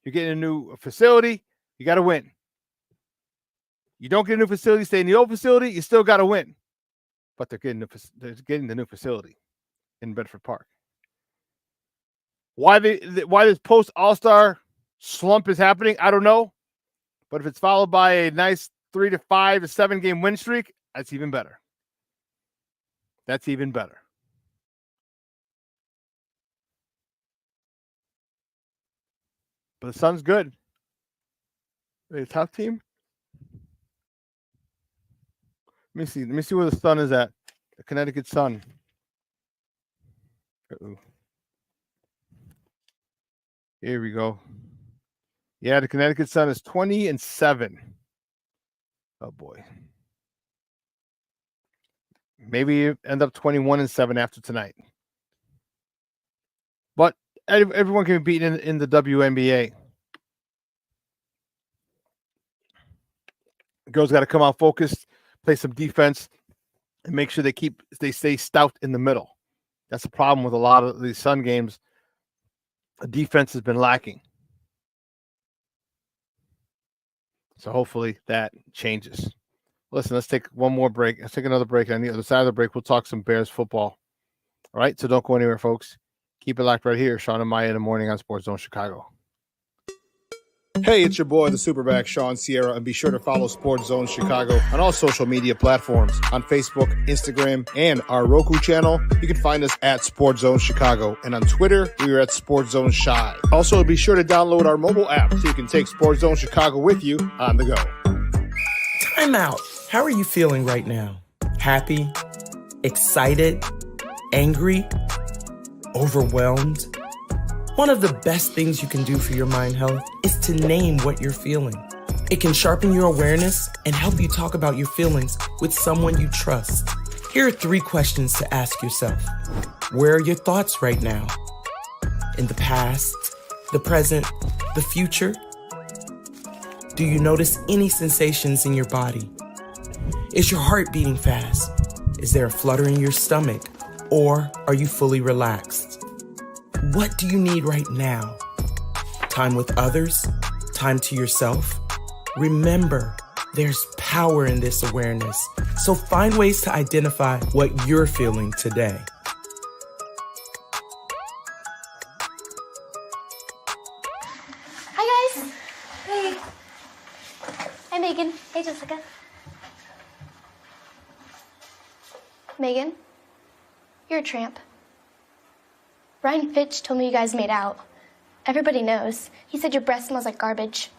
getting a new facility. You got to win. You don't get a new facility, stay in the old facility. You still got to win. but they're getting the new facility in Bedford Park. Why this post All-Star slump is happening, I don't know. But if it's followed by a nice 3 to 5 to 7 game win streak, that's even better. That's even better. But the Sun's good. Are they a tough team? Let me see where the Sun is at. The Connecticut Sun. Uh-oh. Here we go. Yeah, the Connecticut Sun is 20-7. Oh boy. Maybe end up 21-7 after tonight. But everyone can be beaten in the WNBA. Girls got to come out focused, play some defense, and make sure they stay stout in the middle. That's the problem with a lot of these Sun games. The defense has been lacking. So hopefully that changes. Listen, let's take one more break. Let's take another break. On the other side of the break, we'll talk some Bears football. All right, so don't go anywhere, folks. Keep it locked right here. Shawn and Maya in the morning on Sports Zone Chicago. Hey, it's your boy, the SuperBack, Shawn Sierra, and be sure to follow Sports Zone Chicago on all social media platforms, on Facebook, Instagram, and our Roku channel. You can find us at Sports Zone Chicago, and on Twitter, we are at Sports Zone Shy. Also, be sure to download our mobile app so you can take Sports Zone Chicago with you on the go. Time out. How are you feeling right now? Happy? Excited? Angry? Overwhelmed? One of the best things you can do for your mind health is to name what you're feeling. It can sharpen your awareness and help you talk about your feelings with someone you trust. Here are 3 questions to ask yourself. Where are your thoughts right now? In the past, the present, the future? Do you notice any sensations in your body? Is your heart beating fast? Is there a flutter in your stomach? Or are you fully relaxed? What do you need right now? Time with others? Time to yourself? Remember, there's power in this awareness. So find ways to identify what you're feeling today. Hi, guys. Hey. Hi, Megan. Hey, Jessica. Megan, you're a tramp. Brian Fitch told me you guys made out. Everybody knows. He said your breath smells like garbage.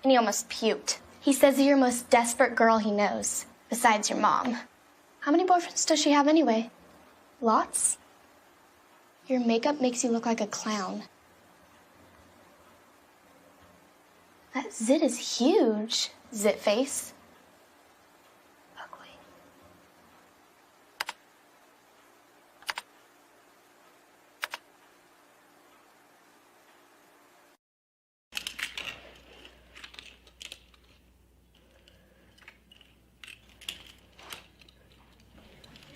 And he almost puked. He says you're the most desperate girl he knows, besides your mom. How many boyfriends does she have anyway? Lots? Your makeup makes you look like a clown. That zit is huge, zit face.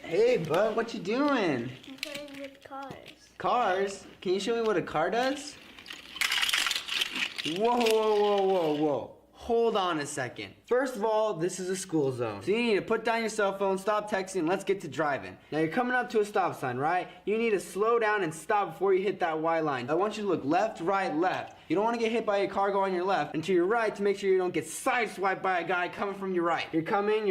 Hey, bud, what you doing? I'm playing with cars. Cars? Can you show me what a car does? Whoa, whoa, whoa, whoa, whoa. Hold on a second. First of all, this is a school zone. So you need to put down your cell phone, stop texting, and let's get to driving. Now you're coming up to a stop sign, right? You need to slow down and stop before you hit that Y line. I want you to look left, right, left. You don't want to get hit by a car going on your left and to your right to make sure you don't get sideswiped by a guy coming from your right. You're coming,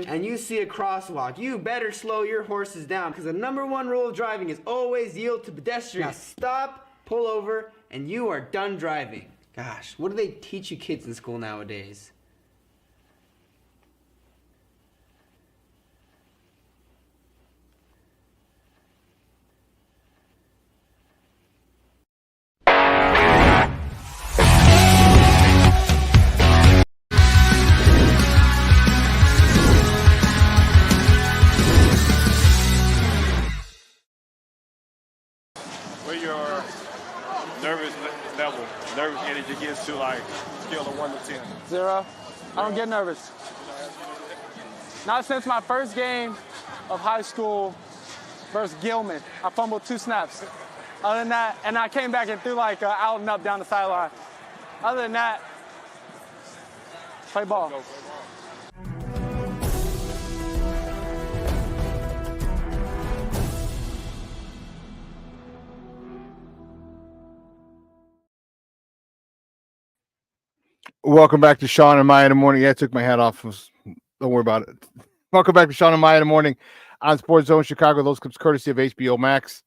and you see a crosswalk. You better slow your horses down because the #1 rule of driving is always yield to pedestrians. Now stop, pull over, and you are done driving. Gosh, what do they teach you kids in school nowadays? Where your nervous level, nervous energy gets to, like, scale of 1 to 10? 0. I don't get nervous. Not since my first game of high school versus Gilman. I fumbled 2 snaps. Other than that, and I came back and threw like out and up down the sideline. Other than that, play ball. Welcome back to Shawn and Maya in the morning. Yeah, I took my hat off. Don't worry about it. Welcome back to Shawn and Maya in the morning on Sports Zone Chicago. Those clips courtesy of HBO Max.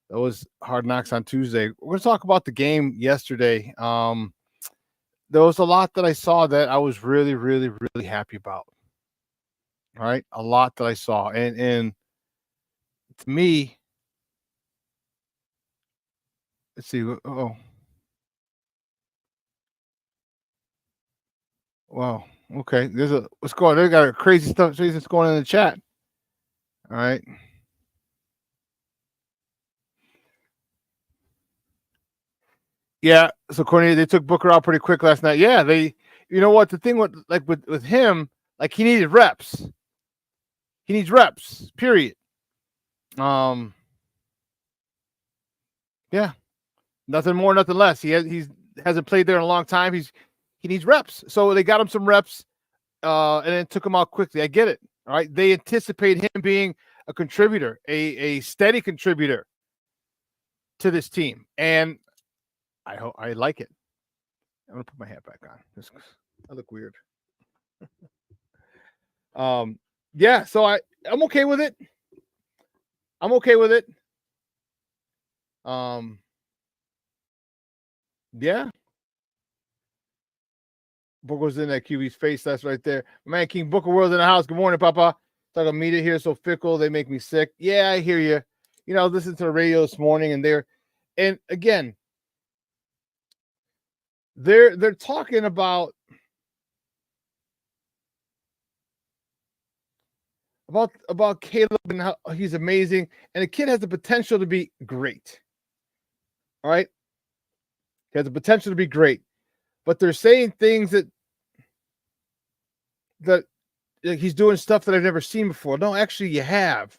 That was Hard Knocks on Tuesday. We're going to talk about the game yesterday. There was a lot that I saw that I was really, really, really happy about. All right, a lot that I saw, and to me, let's see. Oh, wow. Okay, what's going on? They got crazy stuff that's going on in the chat. All right. Yeah, so Cornelius, they took Booker out pretty quick last night. Yeah, you know what? The thing with him, like he needed reps. He needs reps. Period. Yeah, nothing more, nothing less. He hasn't played there in a long time. He needs reps. So they got him some reps, and then took him out quickly. I get it. All right, they anticipate him being a contributor, a steady contributor to this team, and I like it. I'm gonna put my hat back on. I look weird. Yeah, so I'm okay with it. I'm okay with it. Yeah. Booker's in that QB's face. That's right there. Man, King Booker World's in the house. Good morning, Papa. Talking about media here so fickle, they make me sick. Yeah, I hear you. You know, I was listening to the radio this morning, and again, they're talking about Caleb and how he's amazing, and the kid has the potential to be great. All right, he has the potential to be great, but they're saying things that he's doing stuff that I've never seen before. No, actually, you have.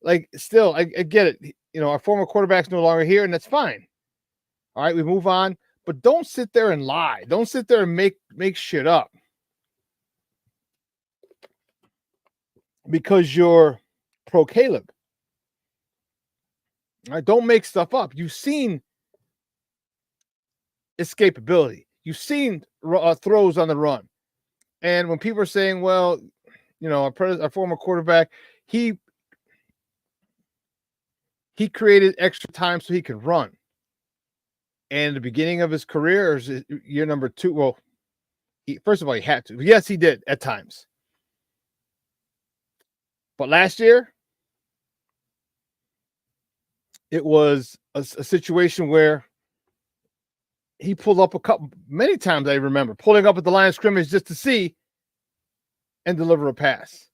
Like, still, I get it. You know, our former quarterback's no longer here, and that's fine. All right, we move on, but don't sit there and lie. Don't sit there and make shit up because you're pro Caleb. All right, don't make stuff up. You've seen escapability. You've seen throws on the run. And when people are saying, well, you know, our former quarterback, he created extra time so he could run. And at the beginning of his career, or year number 2, well, first of all, he had to. Yes, he did at times. But last year, it was a situation where he pulled up many times I remember, pulling up at the line of scrimmage just to see and deliver a pass.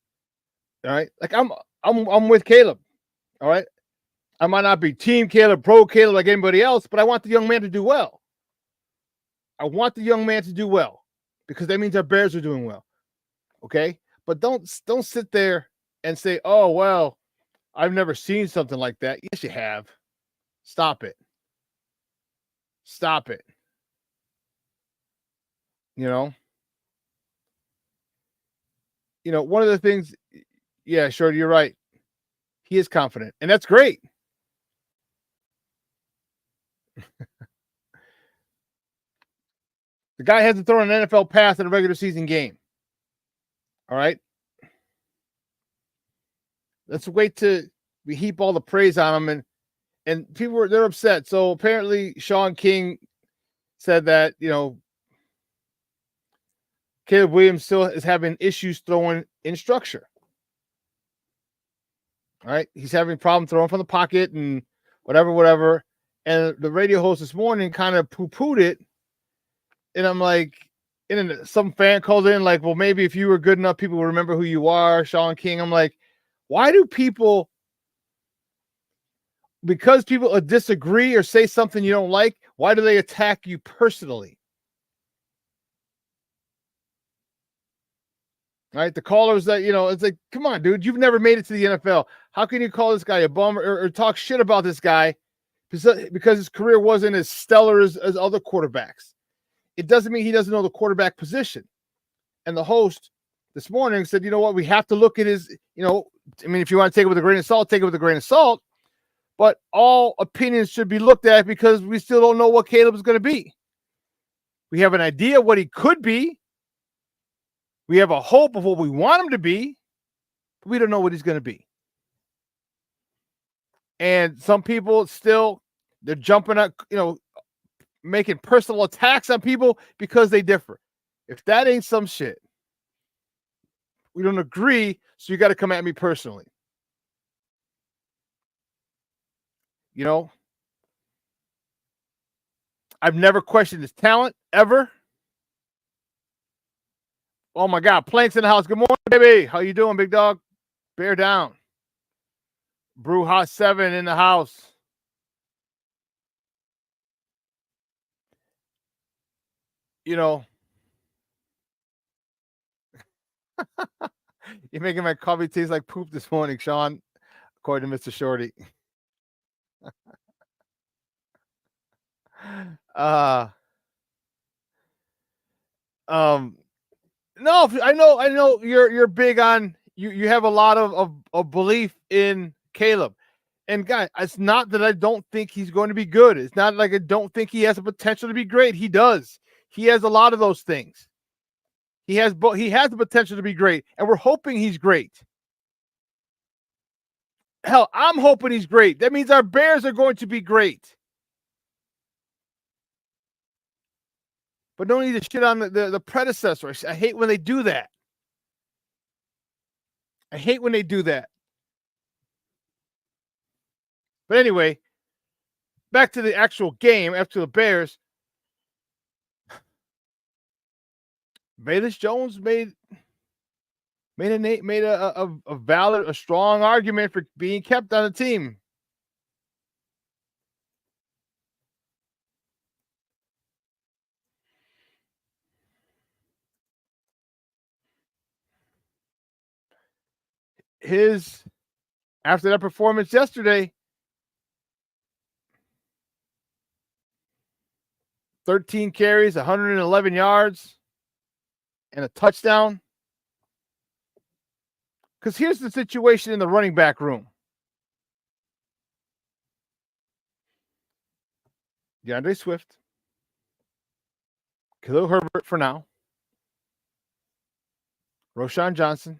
All right. Like I'm with Caleb. All right. I might not be team Caleb, pro Caleb like anybody else, but I want the young man to do well. I want the young man to do well because that means our Bears are doing well. Okay. But don't sit there and say, oh, well, I've never seen something like that. Yes, you have. Stop it. Stop it. You know, one of the things, yeah, sure, you're right. He is confident, and that's great. The guy hasn't thrown an NFL pass in a regular season game. All right. Let's wait till we heap all the praise on him, and people they're upset. So apparently Shawn King said that, Caleb Williams still is having issues throwing in structure. All right. He's having problems throwing from the pocket and whatever. And the radio host this morning kind of poo-pooed it. And I'm like, and then some fan called in like, well, maybe if you were good enough, people will remember who you are, Shawn King. I'm like, why do people, because people disagree or say something you don't like, why do they attack you personally? All right, the callers that, it's like, come on, dude, you've never made it to the NFL. How can you call this guy a bum or talk shit about this guy because his career wasn't as stellar as other quarterbacks? It doesn't mean he doesn't know the quarterback position. And the host this morning said, you know what, we have to look at his, if you want to take it with a grain of salt, take it with a grain of salt. But all opinions should be looked at because we still don't know what Caleb is going to be. We have an idea what he could be. We have a hope of what we want him to be, but we don't know what he's going to be. And some people still, they're jumping up, making personal attacks on people because they differ. If that ain't some shit, we don't agree, so you got to come at me personally. I've never questioned his talent, ever. Oh, my God. Plank's in the house. Good morning, baby. How you doing, big dog? Bear down. Brew Hot 7 in the house. You're making my coffee taste like poop this morning, Shawn, according to Mr. Shorty. No, I know you're big on you have a lot of belief in Caleb. And guys, it's not that I don't think he's going to be good. It's not like I don't think he has the potential to be great. He does. He has a lot of those things. He has the potential to be great, and we're hoping he's great. Hell, I'm hoping he's great. That means our Bears are going to be great. But don't need to shit on the predecessor. I hate when they do that. But anyway, back to the actual game after the Bears. Velus Jones made a valid, a strong argument for being kept on the team. After that performance yesterday, 13 carries, 111 yards, and a touchdown. Because here's the situation in the running back room. DeAndre Swift, Khalil Herbert for now, Roschon Johnson,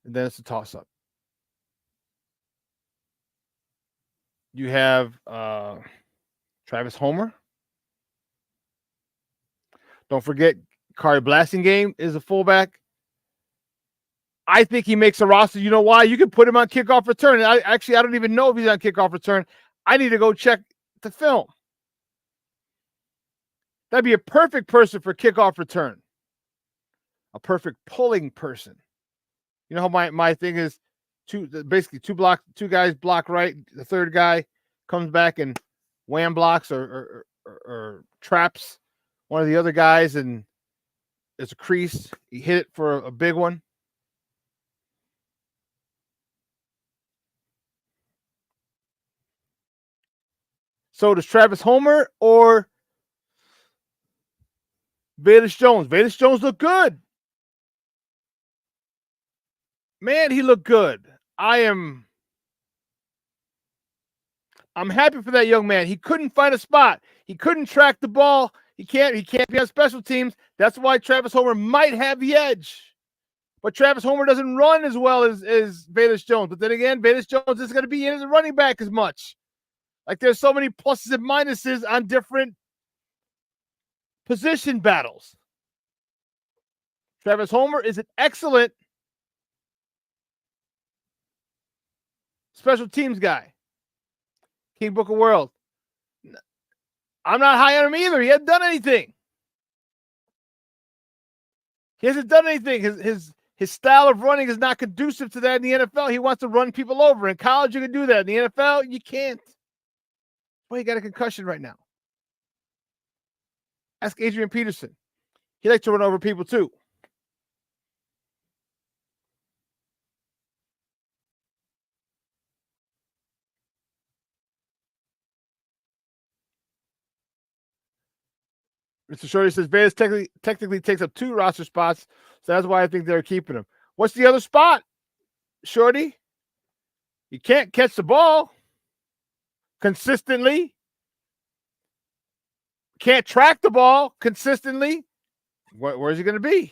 and then it's a toss-up. You have Travis Homer. Don't forget, Kari Blasingame is a fullback. I think he makes a roster. You know why? You can put him on kickoff return. I don't even know if he's on kickoff return. I need to go check the film. That'd be a perfect person for kickoff return. A perfect pulling person. You know how my thing is two guys block right. The third guy comes back and wham blocks or traps one of the other guys, and there's a crease. He hit it for a big one. So does Travis Homer or Velus Jones? Velus Jones looked good. Man, he looked good. I'm happy for that young man. He couldn't find a spot. He couldn't track the ball. He can't be on special teams. That's why Travis Homer might have the edge. But Travis Homer doesn't run as well as Velus Jones. But then again, Velus Jones isn't going to be in as a running back as much. Like, there's so many pluses and minuses on different position battles. Travis Homer is an excellent special teams guy. King Book of World. I'm not high on him either. He hasn't done anything. His style of running is not conducive to that in the NFL. He wants to run people over. In college, you can do that. In the NFL, you can't. Well, he got a concussion right now. Ask Adrian Peterson. He likes to run over people too. Mr. Shorty says Vegas technically takes up 2 roster spots, so that's why I think they're keeping him. What's the other spot, Shorty? You can't catch the ball consistently. can't track the ball consistently, where's he going to be?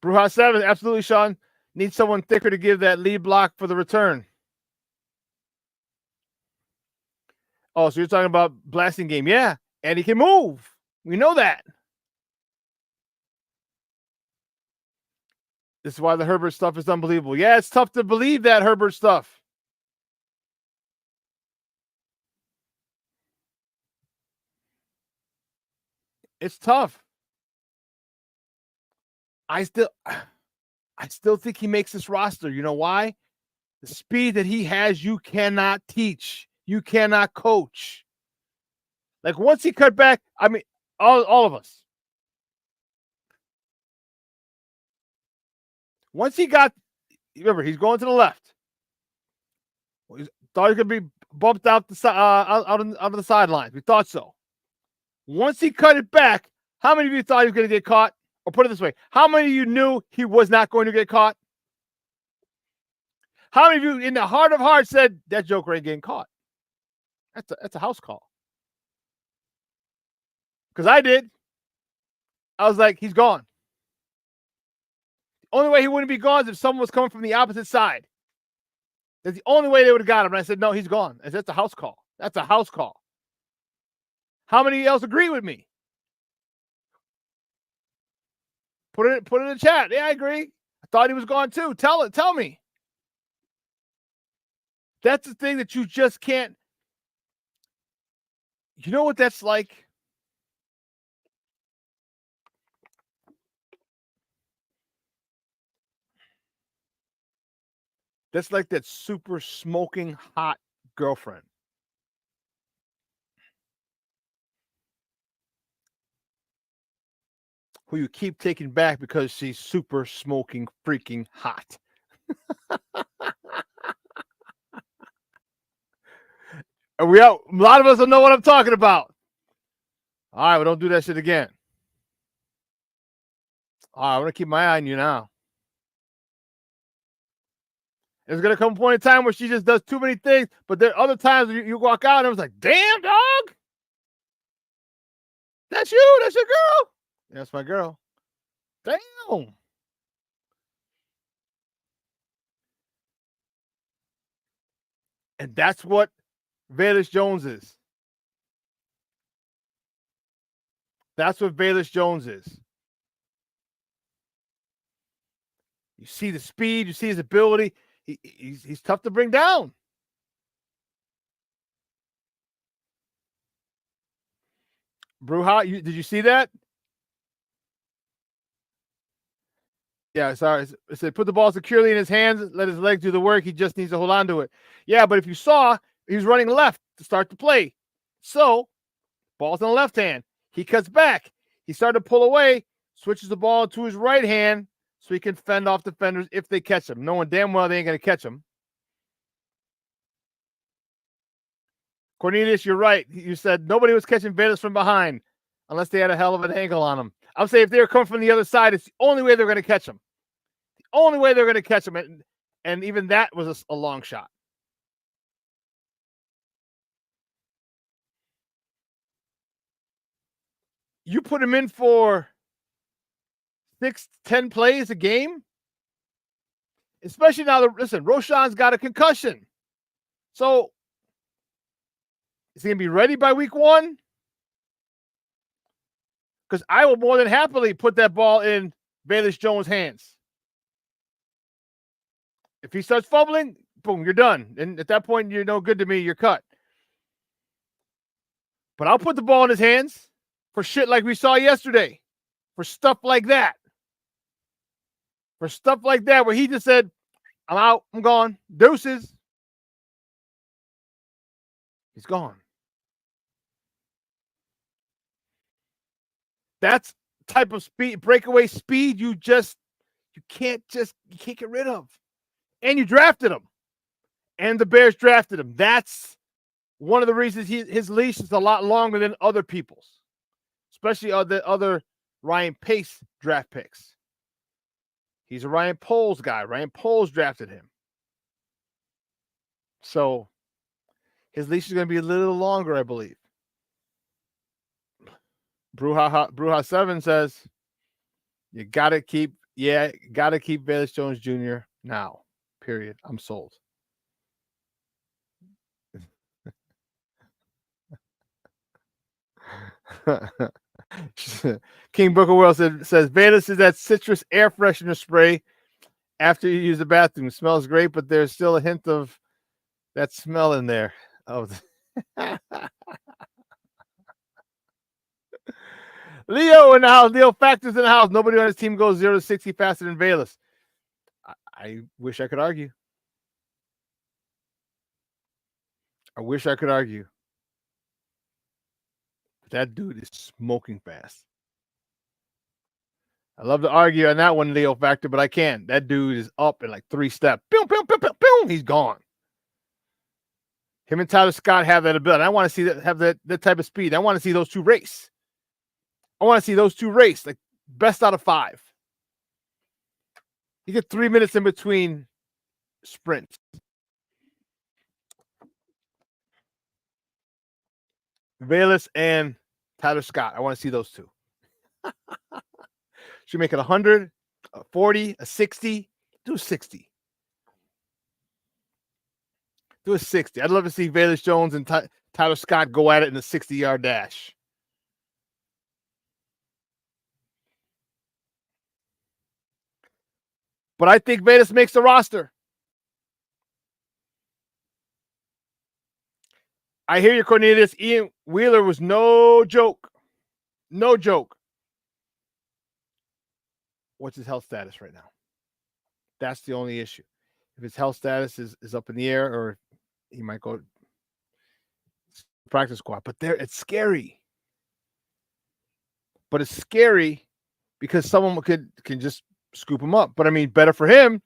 Brujas 7, absolutely, Shawn. Needs someone thicker to give that lead block for the return. Oh, so you're talking about blasting game. Yeah, and he can move. We know that. This is why the Herbert stuff is unbelievable. Yeah, it's tough to believe that Herbert stuff. It's tough. I still think he makes this roster. You know why? The speed that he has, you cannot teach. You cannot coach. Like once he cut back, I mean, all of us. Once he got, remember, he's going to the left. He thought he was going to be bumped out out of the sidelines. We thought so. Once he cut it back, how many of you thought he was going to get caught? Or put it this way, how many of you knew he was not going to get caught? How many of you in the heart of hearts said, that joker ain't getting caught? That's a house call. Because I did. I was like, he's gone. The only way he wouldn't be gone is if someone was coming from the opposite side. That's the only way they would have got him. And I said, no, he's gone. I said, that's a house call. That's a house call. How many else agree with me? Put it in the chat. Yeah, I agree. I thought he was gone too. Tell me. That's the thing that you just can't. You know what that's like? That's like that super smoking hot girlfriend. Who you keep taking back because she's super smoking freaking hot. Are we out? A lot of us don't know what I'm talking about. All right, well, don't do that shit again. All right, I'm going to keep my eye on you now. There's going to come a point in time where she just does too many things, but there are other times you walk out and I was like, damn, dog. That's you. That's your girl. That's my girl. Damn. And that's what Velus Jones is. That's what Velus Jones is. You see the speed. You see his ability. He's tough to bring down. Bruja, did you see that? Yeah, sorry. It said put the ball securely in his hands, let his legs do the work. He just needs to hold on to it. Yeah, but if you saw, he was running left to start the play. So, ball's on the left hand. He cuts back. He started to pull away, switches the ball to his right hand so he can fend off defenders if they catch him, knowing damn well they ain't going to catch him. Cornelius, you're right. You said nobody was catching Velus from behind unless they had a hell of an angle on him. I'm saying if they were coming from the other side, it's the only way they're going to catch him. The only way they're going to catch him. And even that was a long shot. You put him in for 6-10 plays a game, especially now that, listen, Roshan's got a concussion. So is he going to be ready by week 1? Because I will more than happily put that ball in Velus Jones' hands. If he starts fumbling, boom, you're done. And at that point, you're no good to me. You're cut. But I'll put the ball in his hands for shit like we saw yesterday. For stuff like that. For stuff like that where he just said, I'm out. I'm gone. Deuces. He's gone. That's type of speed, breakaway speed you can't get rid of. And you drafted him. And the Bears drafted him. That's one of the reasons his leash is a lot longer than other people's. Especially other Ryan Pace draft picks. He's a Ryan Poles guy. Ryan Poles drafted him. So His leash is going to be a little longer, I believe. Bruja 7 says, you got to keep Velus Jones Jr. now, period. I'm sold. King Booker World says, Velus is that citrus air freshener spray after you use the bathroom. It smells great, but there's still a hint of that smell in there. Leo in the house. Leo Factors in the house. Nobody on his team goes 0 to 60 faster than Velus. I wish I could argue. I wish I could argue. But that dude is smoking fast. I love to argue on that one, Leo Factor, but I can't. That dude is up in like 3 steps. Boom, boom, boom, boom, boom. He's gone. Him and Tyler Scott have that ability. I want to see that have that type of speed. I want to see those two race. Like best out of 5. You get 3 minutes in between sprints. Velus and Tyler Scott. I want to see those two. Should make it 100, a 40, a 60. Do a 60. Do a 60. I'd love to see Velus Jones and Tyler Scott go at it in a 60-yard dash. But I think Velus makes the roster. I hear you, Cornelius. Ian Wheeler was no joke. No joke. What's his health status right now? That's the only issue. If his health status is up in the air, or he might go practice squad. But it's scary. But it's scary because someone can just scoop him up. But I mean, better for him,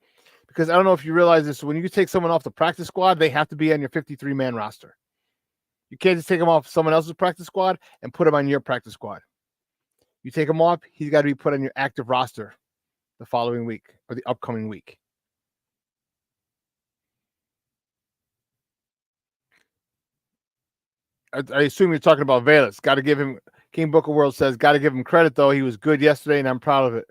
because I don't know if you realize this. When you take someone off the practice squad, they have to be on your 53-man roster. You can't just take him off someone else's practice squad and put him on your practice squad. You take him off, he's got to be put on your active roster the following week or the upcoming week. I assume you're talking about Velus. Got to give him, King Booker World says, got to give him credit, though. He was good yesterday, and I'm proud of it.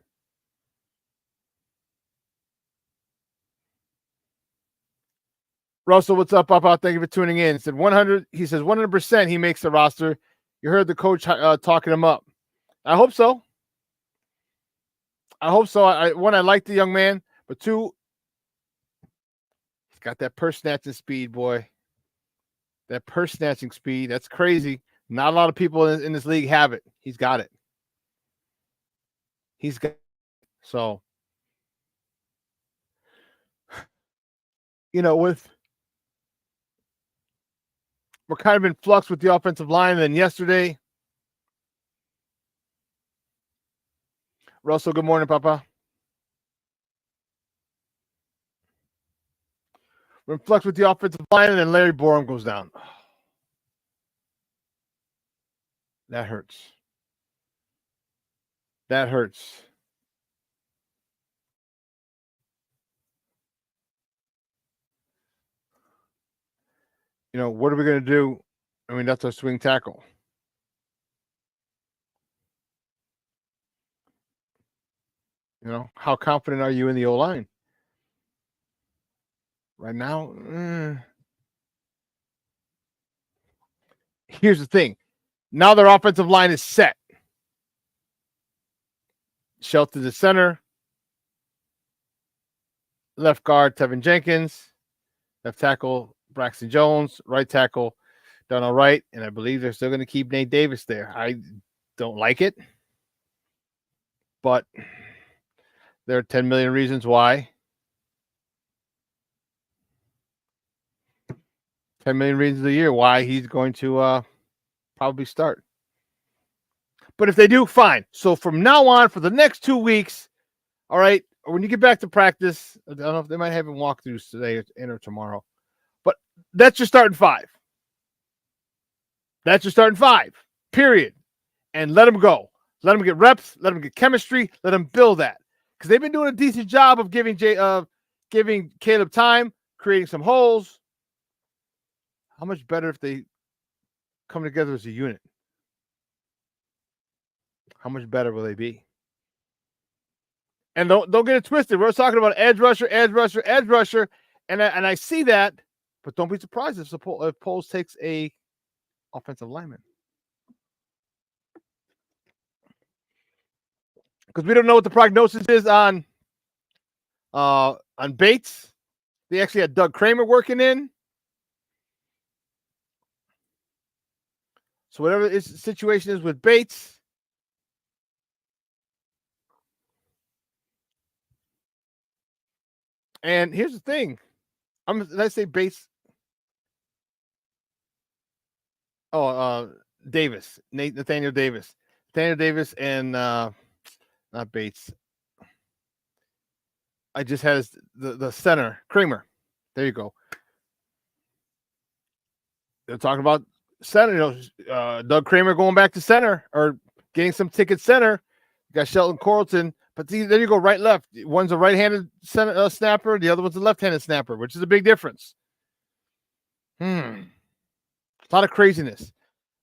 Russell, what's up, Papa? Thank you for tuning in. He said 100. He says 100% he makes the roster. You heard the coach talking him up. I hope so. I hope so. I like the young man, but 2, he's got that purse snatching speed, boy. That purse snatching speed. That's crazy. Not a lot of people in this league have it. He's got it. He's got it. So, we're kind of in flux with the offensive line. And then yesterday, Russell, good morning, Papa. We're in flux with the offensive line, and then Larry Borum goes down. That hurts. That hurts. What are we going to do? I mean, that's our swing tackle. How confident are you in the O-line? Right now, here's the thing. Now their offensive line is set. Shelton the center. Left guard, tevinjenkins. Left tackle, Braxton Jones. Right tackle, Donald Wright. And I believe they're still going to keep Nate Davis there. I don't like it. But there are 10 million reasons why. 10 million reasons a year why he's going to probably start. But if they do, fine. So from now on, for the next 2 weeks, all right, or when you get back to practice, I don't know if they might have him walkthroughs today or tomorrow, but that's your starting 5. That's your starting 5, period. And let them go. Let them get reps. Let them get chemistry. Let them build that. Because they've been doing a decent job of giving Caleb time, creating some holes. How much better if they come together as a unit? How much better will they be? And don't get it twisted. We're talking about edge rusher, and I see that, but don't be surprised if Poles takes a offensive lineman, because we don't know what the prognosis is on Bates. They actually had Doug Kramer working in, so whatever the situation is with Bates. And here's the thing. Let's say Bates. Davis. Nathaniel Davis. Nathaniel Davis and not Bates. I just had the center, Kramer. There you go. They're talking about center, Doug Kramer going back to center or getting some ticket center. You got Shelton Carlton. But there you go, right, left. One's a right-handed snapper. The other one's a left-handed snapper, which is a big difference. A lot of craziness.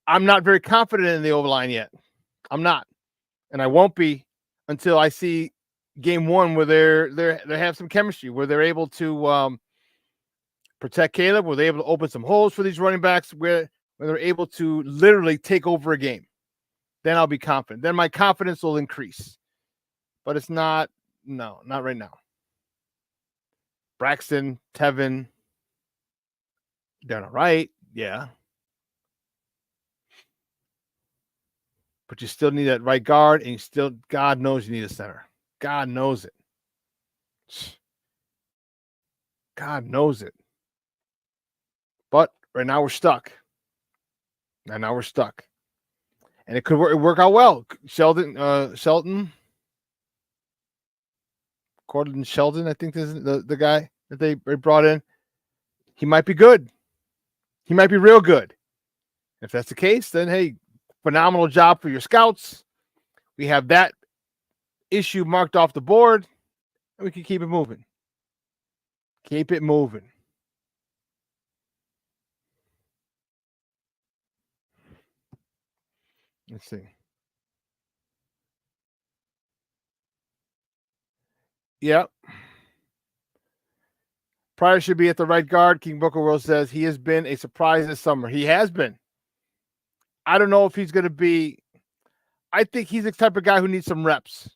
I'm not very confident in the O-line yet. I'm not. And I won't be until I see game one where they have some chemistry, where they're able to protect Caleb, where they're able to open some holes for these running backs, where they're able to literally take over a game. Then I'll be confident. Then my confidence will increase. But it's not right now. Braxton, Tevin, they're not right. Yeah. But you still need that right guard, and God knows you need a center. God knows it. God knows it. But right now we're stuck. And it could work out well. Shelton. Cortland Sheldon, I think this is the guy that they brought in. He might be good. He might be real good. If that's the case, then hey, phenomenal job for your scouts. We have that issue marked off the board, and we can keep it moving. Keep it moving. Let's see. Yep. Pryor should be at the right guard. King Booker World says he has been a surprise this summer. He has been. I don't know if he's going to be. I think he's the type of guy who needs some reps.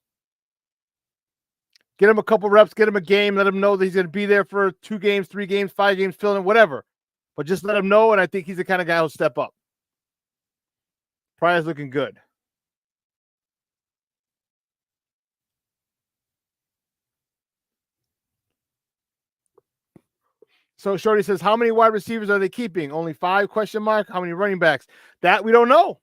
Get him a couple reps, get him a game, let him know that he's going to be there for 2 games, 3 games, 5 games, fill in, whatever. But just let him know, and I think he's the kind of guy who'll step up. Pryor's looking good. So Shorty says, how many wide receivers are they keeping? Only 5? How many running backs? That we don't know.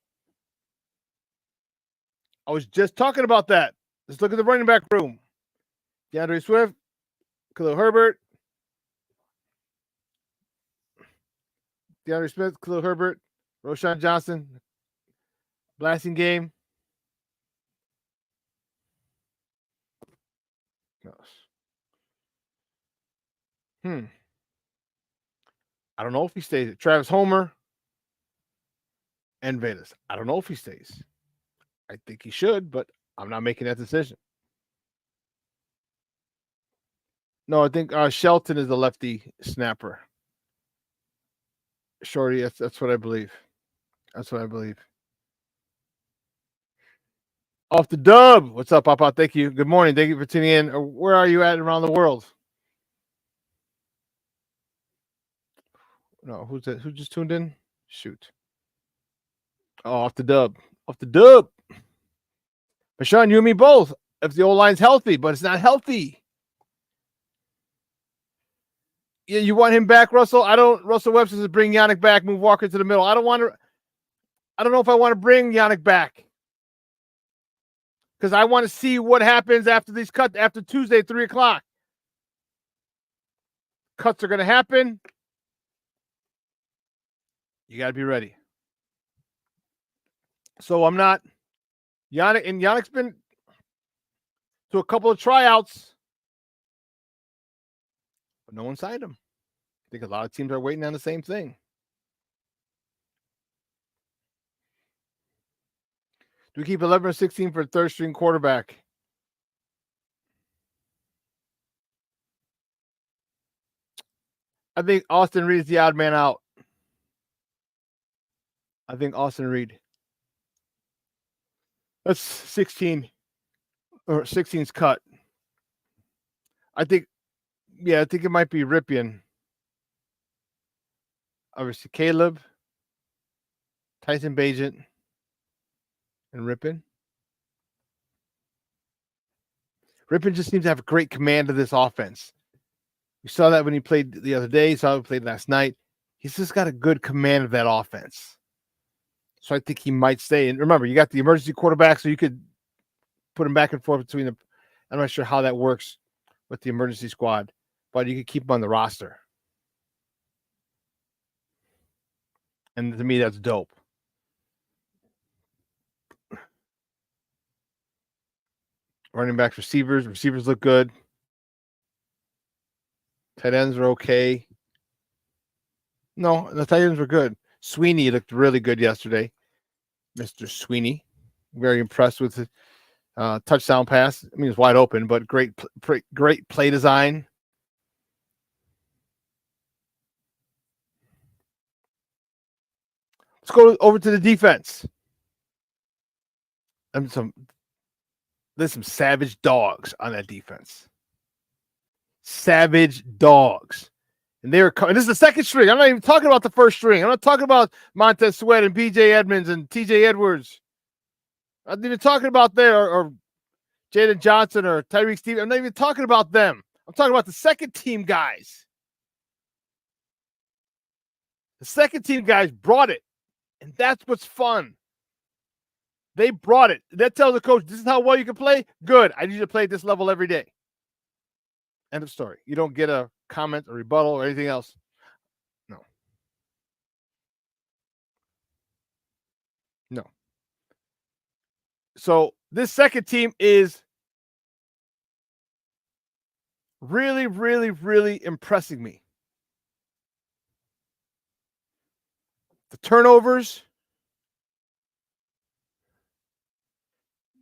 I was just talking about that. Let's look at the running back room. DeAndre Swift, Khalil Herbert. DeAndre Smith, Khalil Herbert, Roshan Johnson. Blasting game. I don't know if he stays. Travis Homer and Vedas. I don't know if he stays. I think he should, but I'm not making that decision. No, I think Shelton is the lefty snapper. Shorty, that's what I believe. That's what I believe. Off the dub. What's up, Papa? Thank you. Good morning. Thank you for tuning in. Where are you at around the world? No, who's that? Who just tuned in? Shoot. Oh, off the dub. Off the dub. But Shawn, you and me both. If the old line's healthy, but it's not healthy. Yeah, you want him back, Russell? Russell Webster says bring Yannick back, move Walker to the middle. I don't know if I want to bring Yannick back. Because I want to see what happens after these cuts, after Tuesday, 3 o'clock. Cuts are going to happen. You got to be ready. So I'm not. Yannick's been to a couple of tryouts, but no one signed him. I think a lot of teams are waiting on the same thing. Do we keep 11 or 16 for third string quarterback? I think Austin Reed is the odd man out. I think Austin Reed. That's 16 or 16's cut. I think it might be Ripien. Obviously, Caleb, Tyson Bagent, and Ripien. Ripien just seems to have a great command of this offense. You saw that when he played the other day. You saw him played last night. He's just got a good command of that offense. So I think he might stay. And remember, you got the emergency quarterback, so you could put him back and forth between the. I'm not sure how that works with the emergency squad, but you could keep him on the roster. And to me, that's dope. Running backs, receivers look good. Tight ends are okay. No, the tight ends were good. Sweeney looked really good yesterday. Mr. Sweeney. Very impressed with the touchdown pass. I mean, it's wide open, but great play design. Let's go over to the defense. There's some savage dogs on that defense. Savage dogs. And they were coming. This is the second string. I'm not even talking about the first string. I'm not talking about Montez Sweat and BJ Edmonds and TJ Edwards. I'm not even talking about there or Jaden Johnson or Tyreek Stevens. I'm not even talking about them. I'm talking about the second team guys. The second team guys brought it. And that's what's fun. They brought it. That tells the coach, this is how well you can play. Good. I need you to play at this level every day. End of story. You don't get a comment or rebuttal or anything else. No. So this second team is really, really, really impressing me. The turnovers.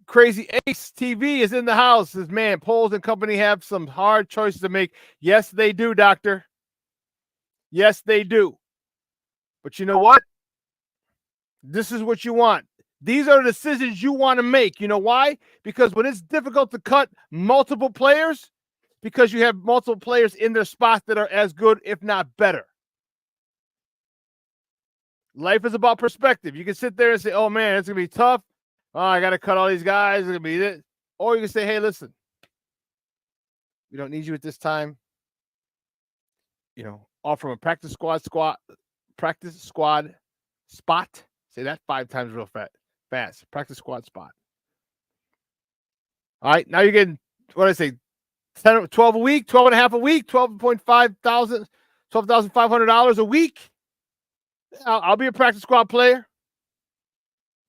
Crazy Ace TV is in the house. Says, man, Poles and company have some hard choices to make. Yes, they do, doctor. Yes, they do. But you know what? This is what you want. These are the decisions you want to make. You know why? Because when it's difficult to cut multiple players, because you have multiple players in their spots that are as good, if not better. Life is about perspective. You can sit there and say, oh, man, it's going to be tough. Oh, I got to cut all these guys. It's going to be this. Or you can say, hey, listen, we don't need you at this time. You know, off from a practice squad spot. Say that 5 times real fast. Practice squad spot. All right, now you're getting, what did I say, 12 a week, 12 and a half a week, $12,500 a week. I'll be a practice squad player.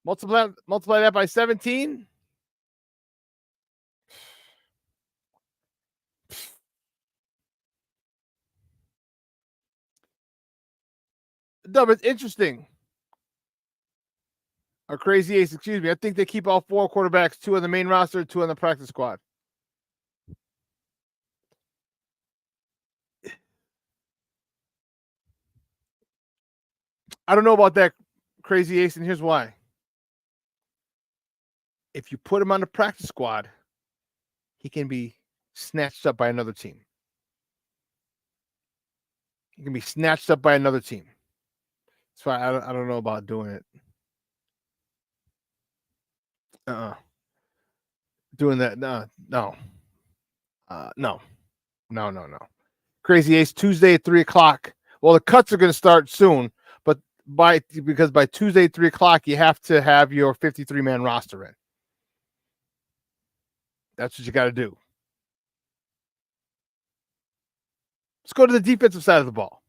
Multiply that by 17. No, but it's interesting. Our Crazy Ace, excuse me. I think they keep all 4 quarterbacks, 2 on the main roster, 2 on the practice squad. I don't know about that, Crazy Ace, and here's why. If you put him on the practice squad, he can be snatched up by another team. He can be snatched up by another team. That's why I don't know about doing it. Doing that, no. Crazy Ace, Tuesday at 3:00. Well, the cuts are going to start soon, but because by Tuesday at 3:00, you have to have your 53-man roster in. That's what you got to do. Let's go to the defensive side of the ball.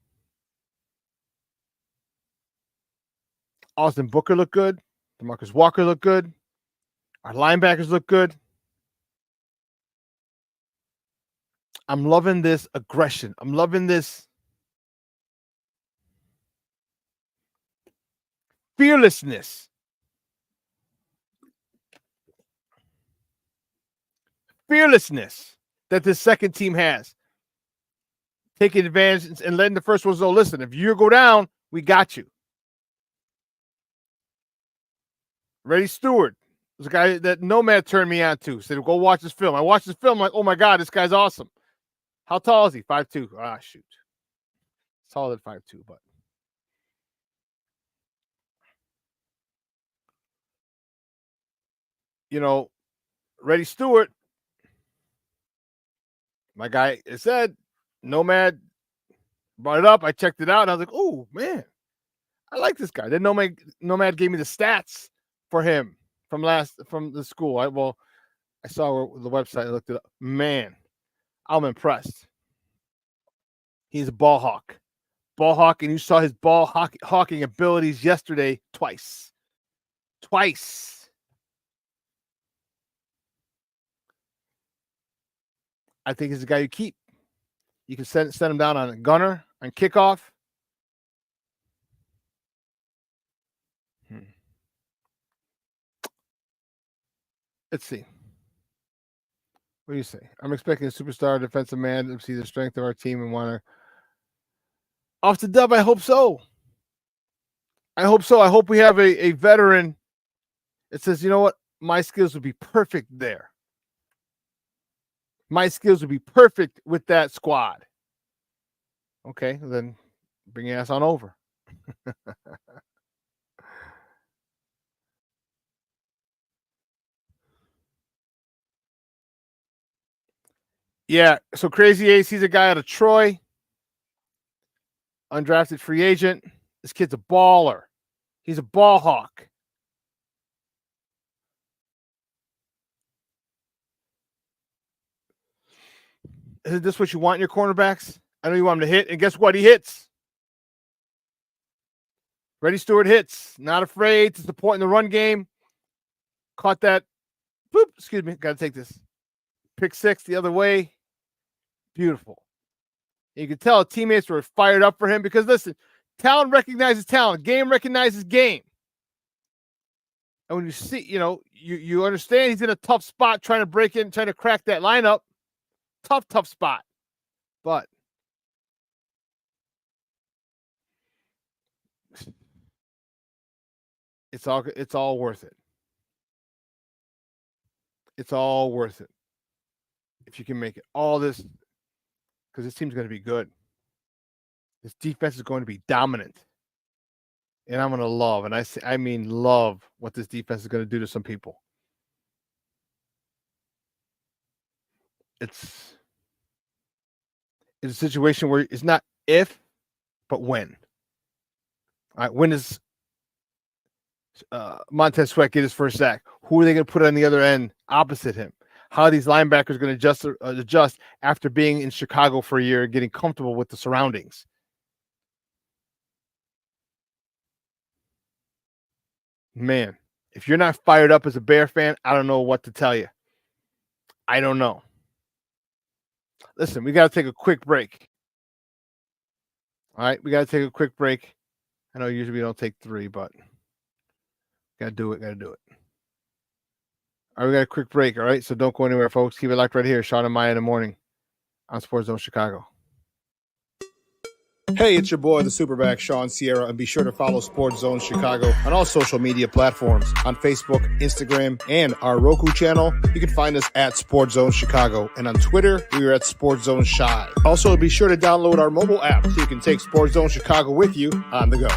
Austin Booker looked good. DeMarcus Walker looked good. Our linebackers look good. I'm loving this aggression. I'm loving this fearlessness. fearlessness that this second team has. Taking advantage and letting the first ones know, listen, if you go down, we got you. Reddy Stewart was a guy that Nomad turned me on to. Said, go watch this film. I watched this film, like, oh my God, this guy's awesome. How tall is he? 5'2". Ah, shoot. It's taller than 5'2", but. You know, Reddy Stewart, my guy said, Nomad brought it up. I checked it out, and I was like, oh, man, I like this guy. Then Nomad gave me the stats for him from the school. I saw the website. I looked it up. Man, I'm impressed. He's a ball hawk. Ball hawk, and you saw his ball hawking abilities yesterday twice. I think he's a guy you keep. You can send him down on a gunner, on kickoff. Let's see. What do you say? I'm expecting a superstar defensive man to see the strength of our team and want to. Off the dub, I hope so. I hope we have a veteran that says, you know what? My skills would be perfect there. My skills would be perfect with that squad. Okay, then bring your ass on over. Yeah, so Crazy Ace, he's a guy out of Troy. Undrafted free agent. This kid's a baller. He's a ball hawk. Isn't this what you want in your cornerbacks? I know you want him to hit, and guess what? He hits. Reddy Stewart hits. Not afraid to support in the run game. Caught that. Boop. Excuse me. Got to take this. Pick six the other way. Beautiful. You can tell teammates were fired up for him because, listen, talent recognizes talent. Game recognizes game. And when you see, you understand he's in a tough spot trying to break in, trying to crack that lineup. Tough spot. But it's all worth it. It's all worth it. If you can make it all this, because this team's going to be good. This defense is going to be dominant. And I'm going to love, and I mean love, what this defense is going to do to some people. It's a situation where it's not if, but when. All right, when does Montez Sweat get his first sack? Who are they going to put on the other end opposite him? How are these linebackers going to adjust after being in Chicago for a year and getting comfortable with the surroundings? Man, if you're not fired up as a Bear fan, I don't know what to tell you. I don't know. Listen, we got to take a quick break. All right, we got to take a quick break. I know usually we don't take 3, but got to do it. All right, we got a quick break, all right? So don't go anywhere, folks. Keep it locked right here. Shawn and Maya in the morning on Sports Zone Chicago. Hey, it's your boy, the SuperBack, Shawn Sierra, and be sure to follow Sports Zone Chicago on all social media platforms, on Facebook, Instagram, and our Roku channel. You can find us at Sports Zone Chicago, and on Twitter, we are at Sports Zone Shy. Also, be sure to download our mobile app so you can take Sports Zone Chicago with you on the go.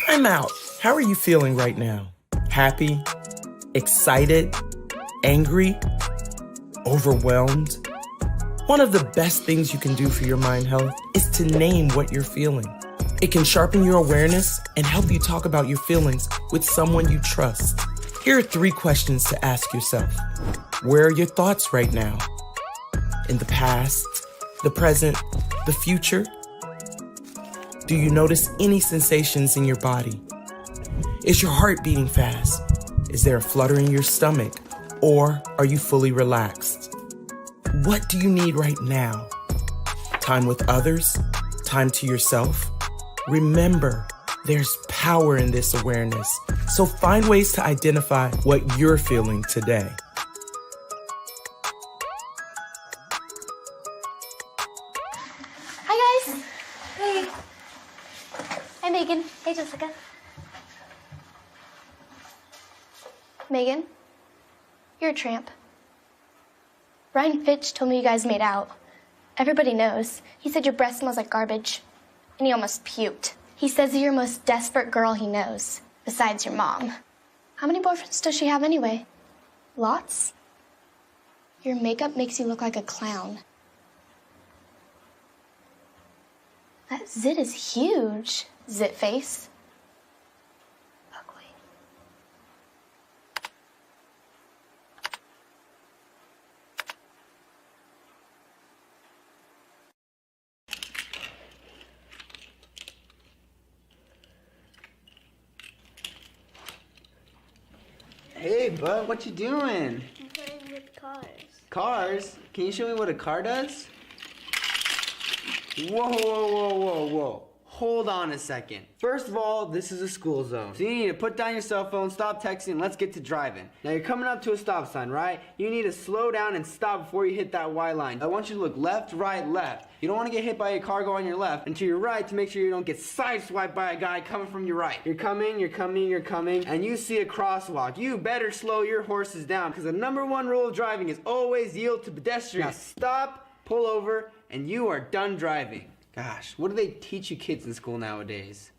Time out. How are you feeling right now? Happy? Excited? Angry? Overwhelmed? One of the best things you can do for your mind health is to name what you're feeling. It can sharpen your awareness and help you talk about your feelings with someone you trust. Here are 3 questions to ask yourself. Where are your thoughts right now? In the past, the present, the future? Do you notice any sensations in your body? Is your heart beating fast? Is there a flutter in your stomach? Or are you fully relaxed? What do you need right now? Time with others? Time to yourself? Remember, there's power in this awareness. So find ways to identify what you're feeling today. Hey. Hi, Megan. Hey, Jessica. Megan, you're a tramp. Ryan Fitch told me you guys made out. Everybody knows. He said your breath smells like garbage. And he almost puked. He says you're the most desperate girl he knows, besides your mom. How many boyfriends does she have anyway? Lots? Your makeup makes you look like a clown. That zit is huge, zit face. Ugly. Hey, bud, what you doing? I'm playing with cars. Cars? Can you show me what a car does? Whoa, whoa, whoa, whoa, whoa. Hold on a second. First of all, this is a school zone. So you need to put down your cell phone, stop texting, and let's get to driving. Now you're coming up to a stop sign, right? You need to slow down and stop before you hit that Y line. I want you to look left, right, left. You don't want to get hit by a car going on your left and to your right to make sure you don't get sideswiped by a guy coming from your right. You're coming, and you see a crosswalk. You better slow your horses down because the #1 rule of driving is always yield to pedestrians. Now stop, pull over, and you are done driving. Gosh, what do they teach you kids in school nowadays?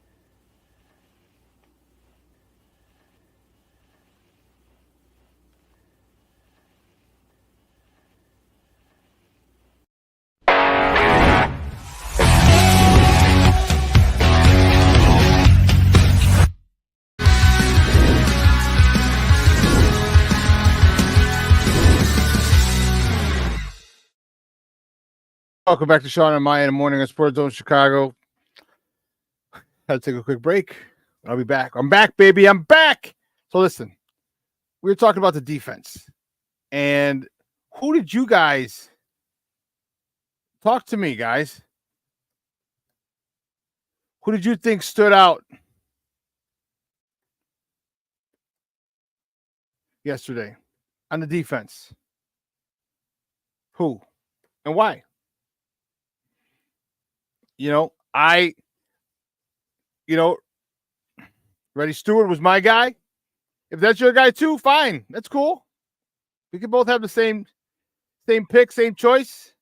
Welcome back to Shawn and Maya in the morning on Sports Zone Chicago. Had to take a quick break. I'll be back. I'm back, baby. I'm back. So listen, we were talking about the defense. And who did you guys talk to me, guys? Who did you think stood out yesterday on the defense? Who and why? Reddy Stewart was my guy. If that's your guy too, fine. That's cool. We can both have the same pick, same choice.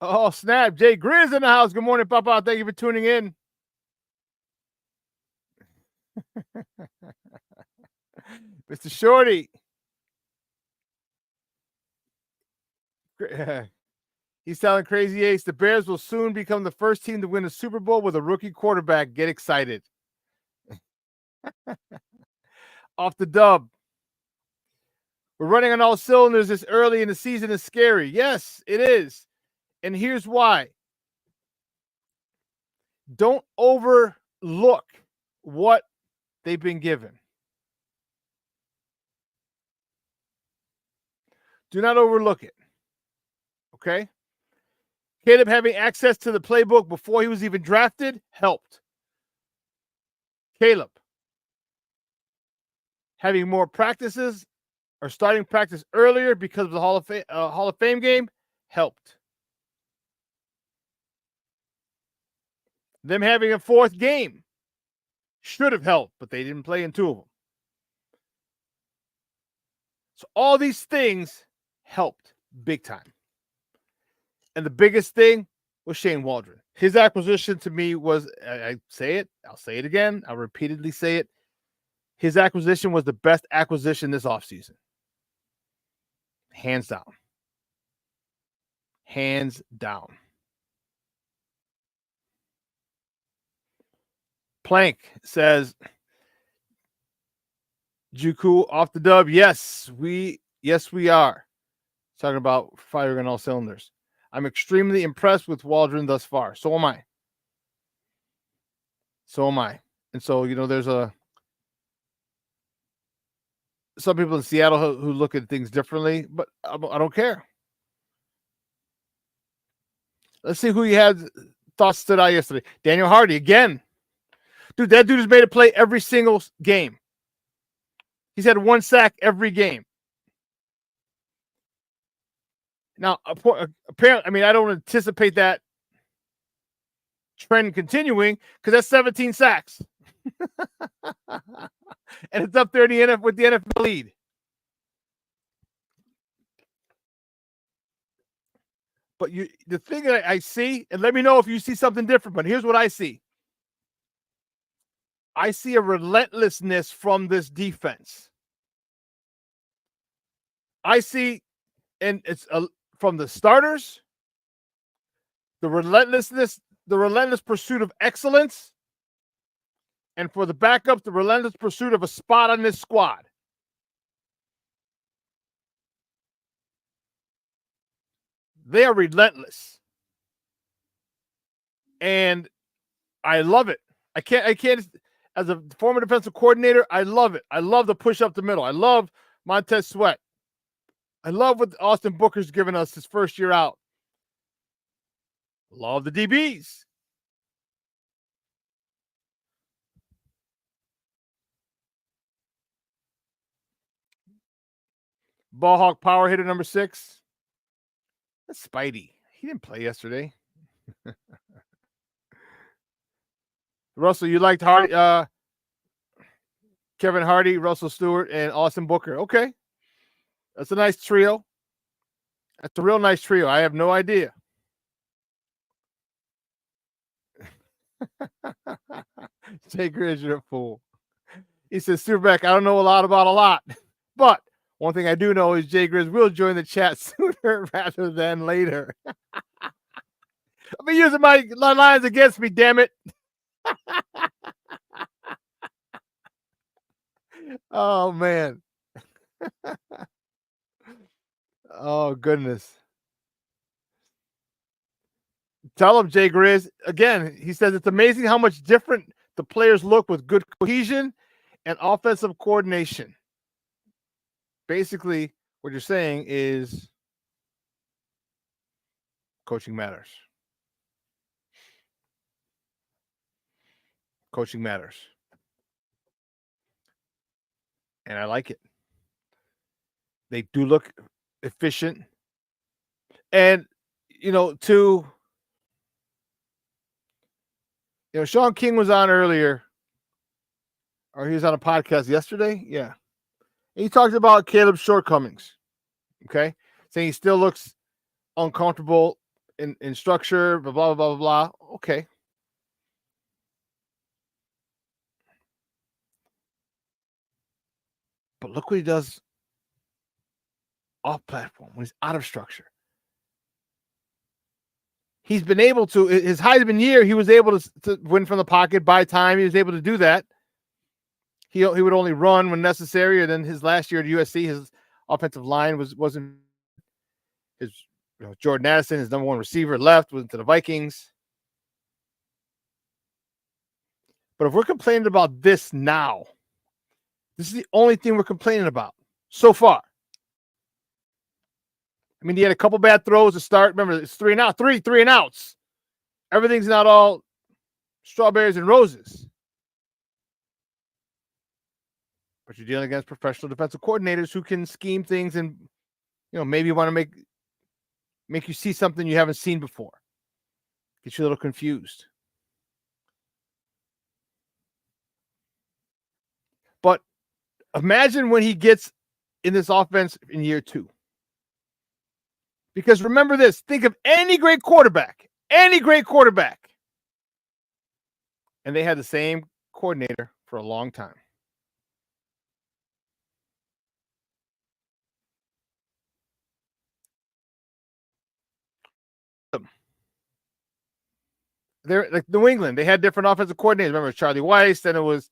Oh, snap. Jay Grizz in the house. Good morning, Papa. Thank you for tuning in. Mr. Shorty. He's telling Crazy Ace the Bears will soon become the first team to win a Super Bowl with a rookie quarterback. Get excited. Off the dub. We're running on all cylinders this early in the season is scary. Yes, it is. And here's why. Don't overlook what they've been given. Do not overlook it. Okay? Caleb having access to the playbook before he was even drafted helped. Caleb having more practices or starting practice earlier because of the Hall of Fame game helped. Them having a fourth game should have helped, but they didn't play in 2 of them. So all these things helped big time. And the biggest thing was Shane Waldron. His acquisition to me was, I say it, I'll say it again, I'll repeatedly say it. His acquisition was the best acquisition this offseason. Hands down. Hands down. Plank says, Juku off the dub. Yes, we are. Talking about firing on all cylinders. I'm extremely impressed with Waldron thus far. So am I. And so, there's some people in Seattle who look at things differently, but I don't care. Let's see who you had thoughts stood out yesterday. Daniel Hardy again. Dude, that dude has made a play every single game. He's had 1 sack every game. Now, apparently, I mean, I don't anticipate that trend continuing because that's 17 sacks. And it's up there in the NFL with the NFL lead. But the thing that I see, and let me know if you see something different, but here's what I see. I see a relentlessness from this defense. I see, and it's from the starters, the relentless pursuit of excellence, and for the backups, the relentless pursuit of a spot on this squad. They are relentless. And I love it. I can't, as a former defensive coordinator, I love it. I love the push up the middle. I love Montez Sweat. I love what Austin Booker's given us his first year out. Love the DBs. Ballhawk power hitter number 6. That's Spidey. He didn't play yesterday. Russell, you liked Hardy, Kevin Hardy, Russell Stewart, and Austin Booker. Okay. That's a nice trio. That's a real nice trio. I have no idea. Jay Grizz, you're a fool. He says, SuperBack, I don't know a lot about a lot, but one thing I do know is Jay Grizz will join the chat sooner rather than later. I've been using my lines against me, damn it. Oh, man. Oh, goodness. Tell him, Jay Grizz. Again, he says it's amazing how much different the players look with good cohesion and offensive coordination. Basically, what you're saying is coaching matters. Coaching matters. And I like it. They do look efficient. And, Shawn King was on earlier, or he was on a podcast yesterday. Yeah. And he talked about Caleb's shortcomings. Okay. Saying he still looks uncomfortable in structure, blah, blah, blah, blah, blah. Okay. But look what he does off platform when he's out of structure. He's been able to, his Heisman year, he was able to win from the pocket, buy time. He was able to do that. He would only run when necessary. And then his last year at USC, his offensive line wasn't his. Jordan Addison, his number one receiver, left, went to the Vikings. But if we're complaining about this now, this is the only thing we're complaining about so far. I mean, he had a couple bad throws to start. Remember, it's 3 and out, three and outs. Everything's not all strawberries and roses. But you're dealing against professional defensive coordinators who can scheme things and, maybe want to make you see something you haven't seen before. Get you a little confused. But imagine when he gets in this offense in year 2. Because remember this, think of any great quarterback. And they had the same coordinator for a long time. They're like New England. They had different offensive coordinators. Remember, Charlie Weiss. Then it was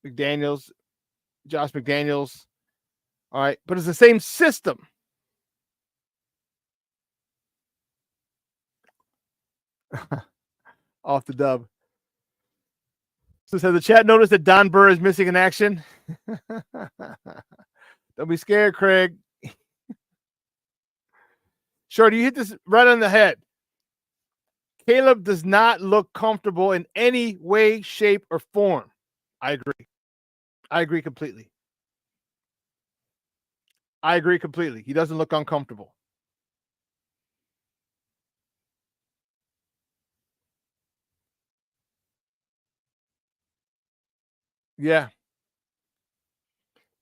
McDaniels, Josh McDaniels. All right, but it's the same system. Off the dub. So has the chat noticed that Don Burr is missing in action? Don't be scared, Craig. Sure, you hit this right on the head. Caleb does not look comfortable in any way, shape, or form. I agree completely. I agree completely. He doesn't look uncomfortable. Yeah.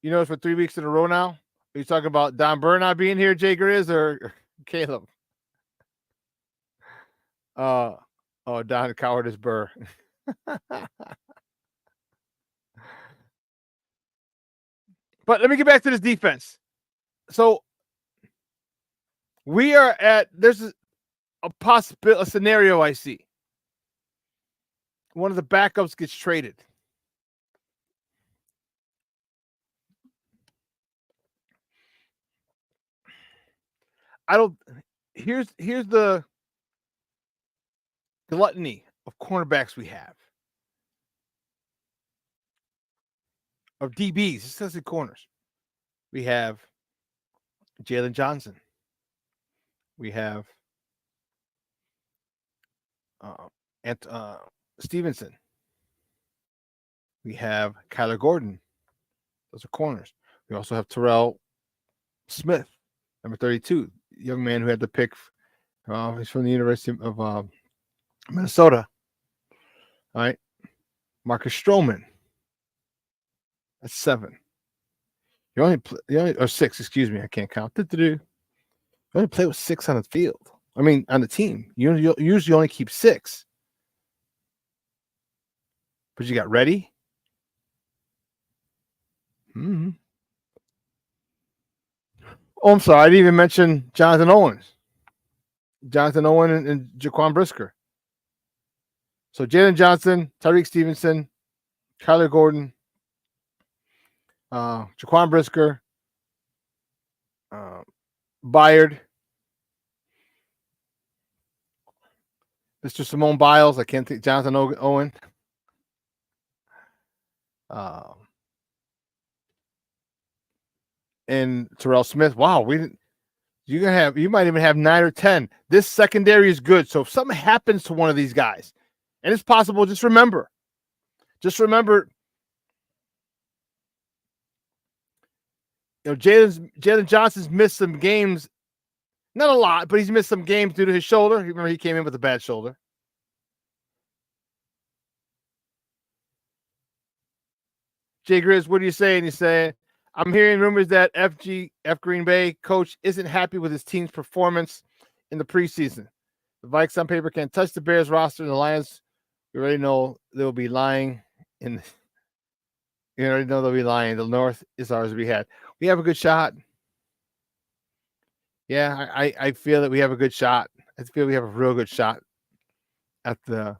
You know, for 3 weeks in a row now, are you talking about Don Burr not being here, Jay Grizz, or Caleb? Oh, Don Cowardice Burr. But let me get back to this defense. So we are there's a scenario I see. One of the backups gets traded. Here's the gluttony of cornerbacks we have. Of DBs, especially corners. We have Jalen Johnson. We have Stevenson. We have Kyler Gordon. Those are corners. We also have Terrell Smith, number 32, young man who had the pick. He's from the University of Minnesota. All right. Marcus Stroman. That's 7. You only or 6, excuse me. I can't count. You only play with 6 on the field. I mean, on the team. You usually only keep 6. But you got Reddy. Mm-hmm. Oh, I'm sorry. I didn't even mention Jonathan Owen and Jaquan Brisker. So Jalen Johnson, Tyreek Stevenson, Kyler Gordon, Jaquan Brisker, Byard, Mr. Simone Biles. I can't think. Jonathan Owen. And Terrell Smith. Wow, you might even have 9 or 10. This secondary is good. So if something happens to one of these guys, and it's possible, just remember, Jalen Johnson's missed some games, not a lot, but he's missed some games due to his shoulder. Remember, he came in with a bad shoulder. Jay Grizz, what are you saying? He's saying, I'm hearing rumors that F Green Bay coach isn't happy with his team's performance in the preseason. The Vikes on paper can't touch the Bears roster, and the Lions, we already know they'll be lying. You already know they'll be lying. The North is ours to be had. We have a good shot. Yeah, I feel that we have a good shot. I feel we have a real good shot at the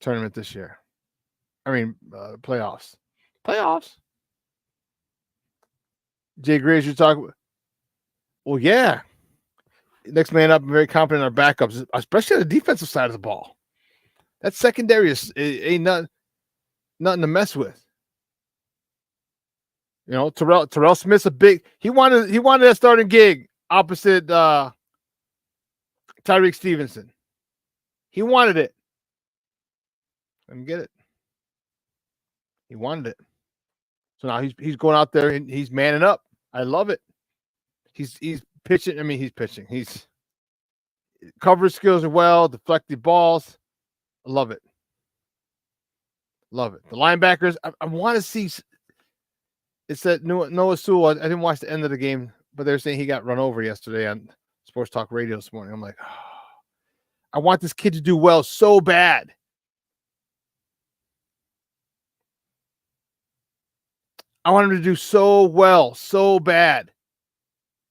tournament this year. I mean, playoffs. Jay Grizz, you're talking. Well, yeah. Next man up, I'm very confident in our backups, especially on the defensive side of the ball. That secondary ain't nothing to mess with. You know, Terrell Smith's a big. He wanted that starting gig opposite Tyreek Stevenson. He wanted it. Let him get it. He wanted it. So now he's going out there and he's manning up. I love it. He's pitching. I mean, he's pitching. He's coverage skills are well, deflected balls. I love it. Love it. The linebackers, I want to see. It said Noah Sewell. I didn't watch the end of the game, but they're saying he got run over yesterday on Sports Talk Radio this morning. I'm like, oh, I want this kid to do well so bad. I want him to do so well, so bad,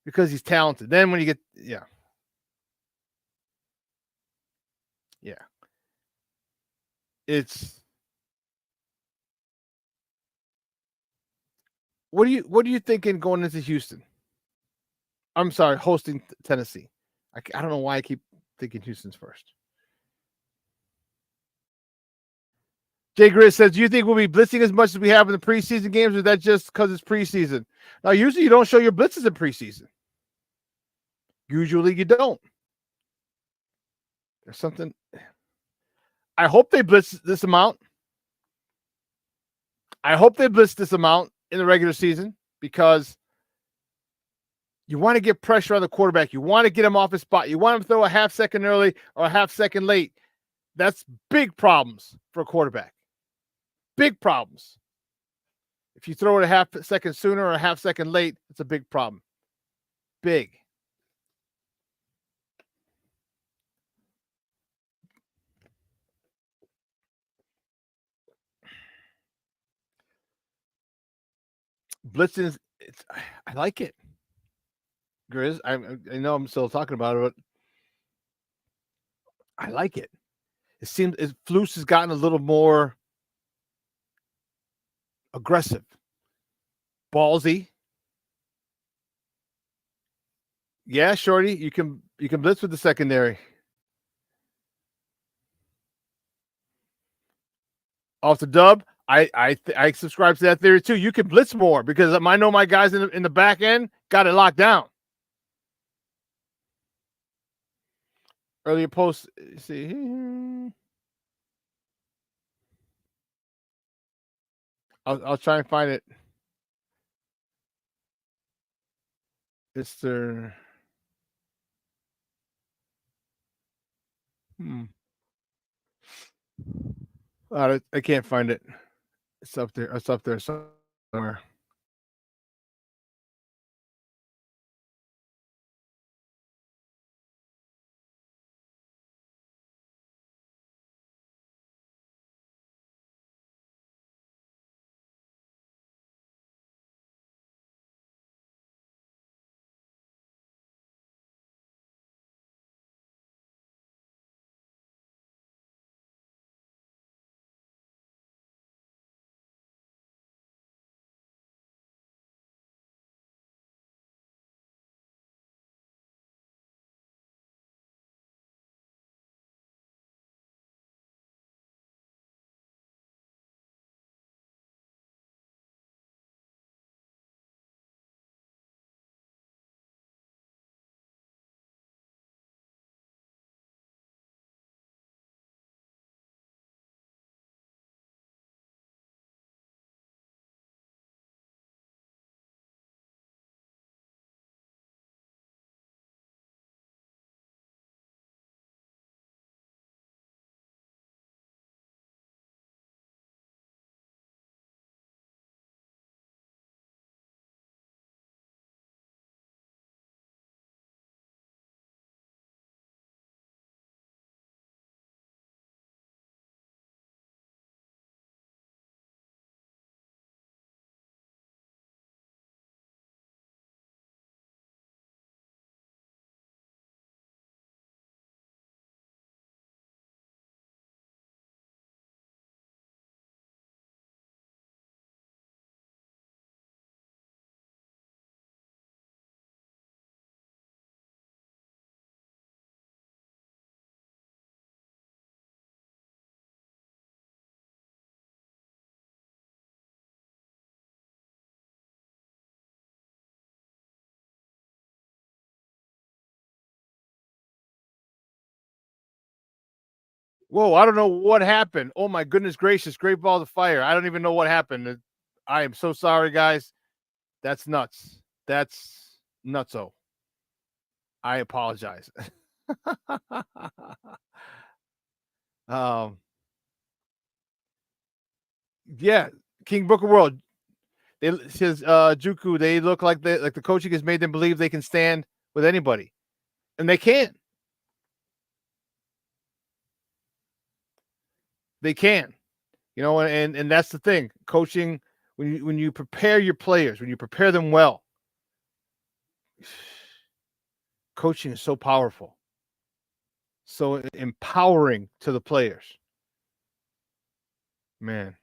because he's talented. Then when you get, yeah. It's what are you thinking going into Houston? I'm sorry, hosting Tennessee. I don't know why I keep thinking Houston's first. Jay Grizz says, do you think we'll be blitzing as much as we have in the preseason games, or is that just because it's preseason? Now, usually you don't show your blitzes in preseason. Usually you don't. There's something. I hope they blitz this amount. I hope they blitz this amount in the regular season, because You want to get pressure on the quarterback. You want to get him off his spot. You want him to throw a half second early or a half second late. That's big problems for a quarterback. Big problems. If you throw it a half second sooner or a half second late, it's a big problem. Big. Blitzing, I like it. Grizz, I know I'm still talking about it, but I like it. It seems Flus has gotten a little more aggressive, ballsy. Yeah, Shorty, you can blitz with the secondary. Off the dub, I subscribe to that theory too. You can blitz more because I know my guys in the back end got it locked down. Earlier post, see, I'll try and find it. It's their I can't find it. It's up there. It's up there somewhere. Whoa, I don't know what happened. Oh my goodness gracious, great ball to fire. I don't even know what happened. I am so sorry, guys. That's nuts. That's nutso. I apologize. Yeah, King Booker World. It says Juku, they look like the coaching has made them believe they can stand with anybody. And they can. They can. You know, and that's the thing. Coaching, when you prepare your players, when you prepare them well, coaching is so powerful. So empowering to the players. Man,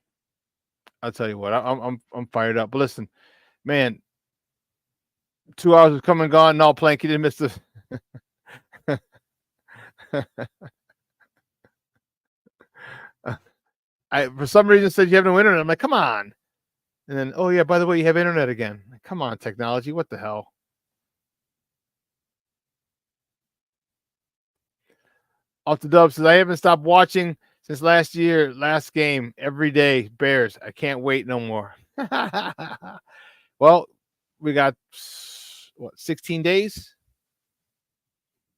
I'll tell you what, I'm fired up. But listen, man, 2 hours has come and gone. No, Plank, you didn't miss the I for some reason said you have no internet. I'm like, come on. And then, oh yeah, by the way, you have internet again. Like, come on, technology. What the hell? Off the dub says I haven't stopped watching since last year, last game, every day. Bears. I can't wait no more. Well, we got what, 16 days?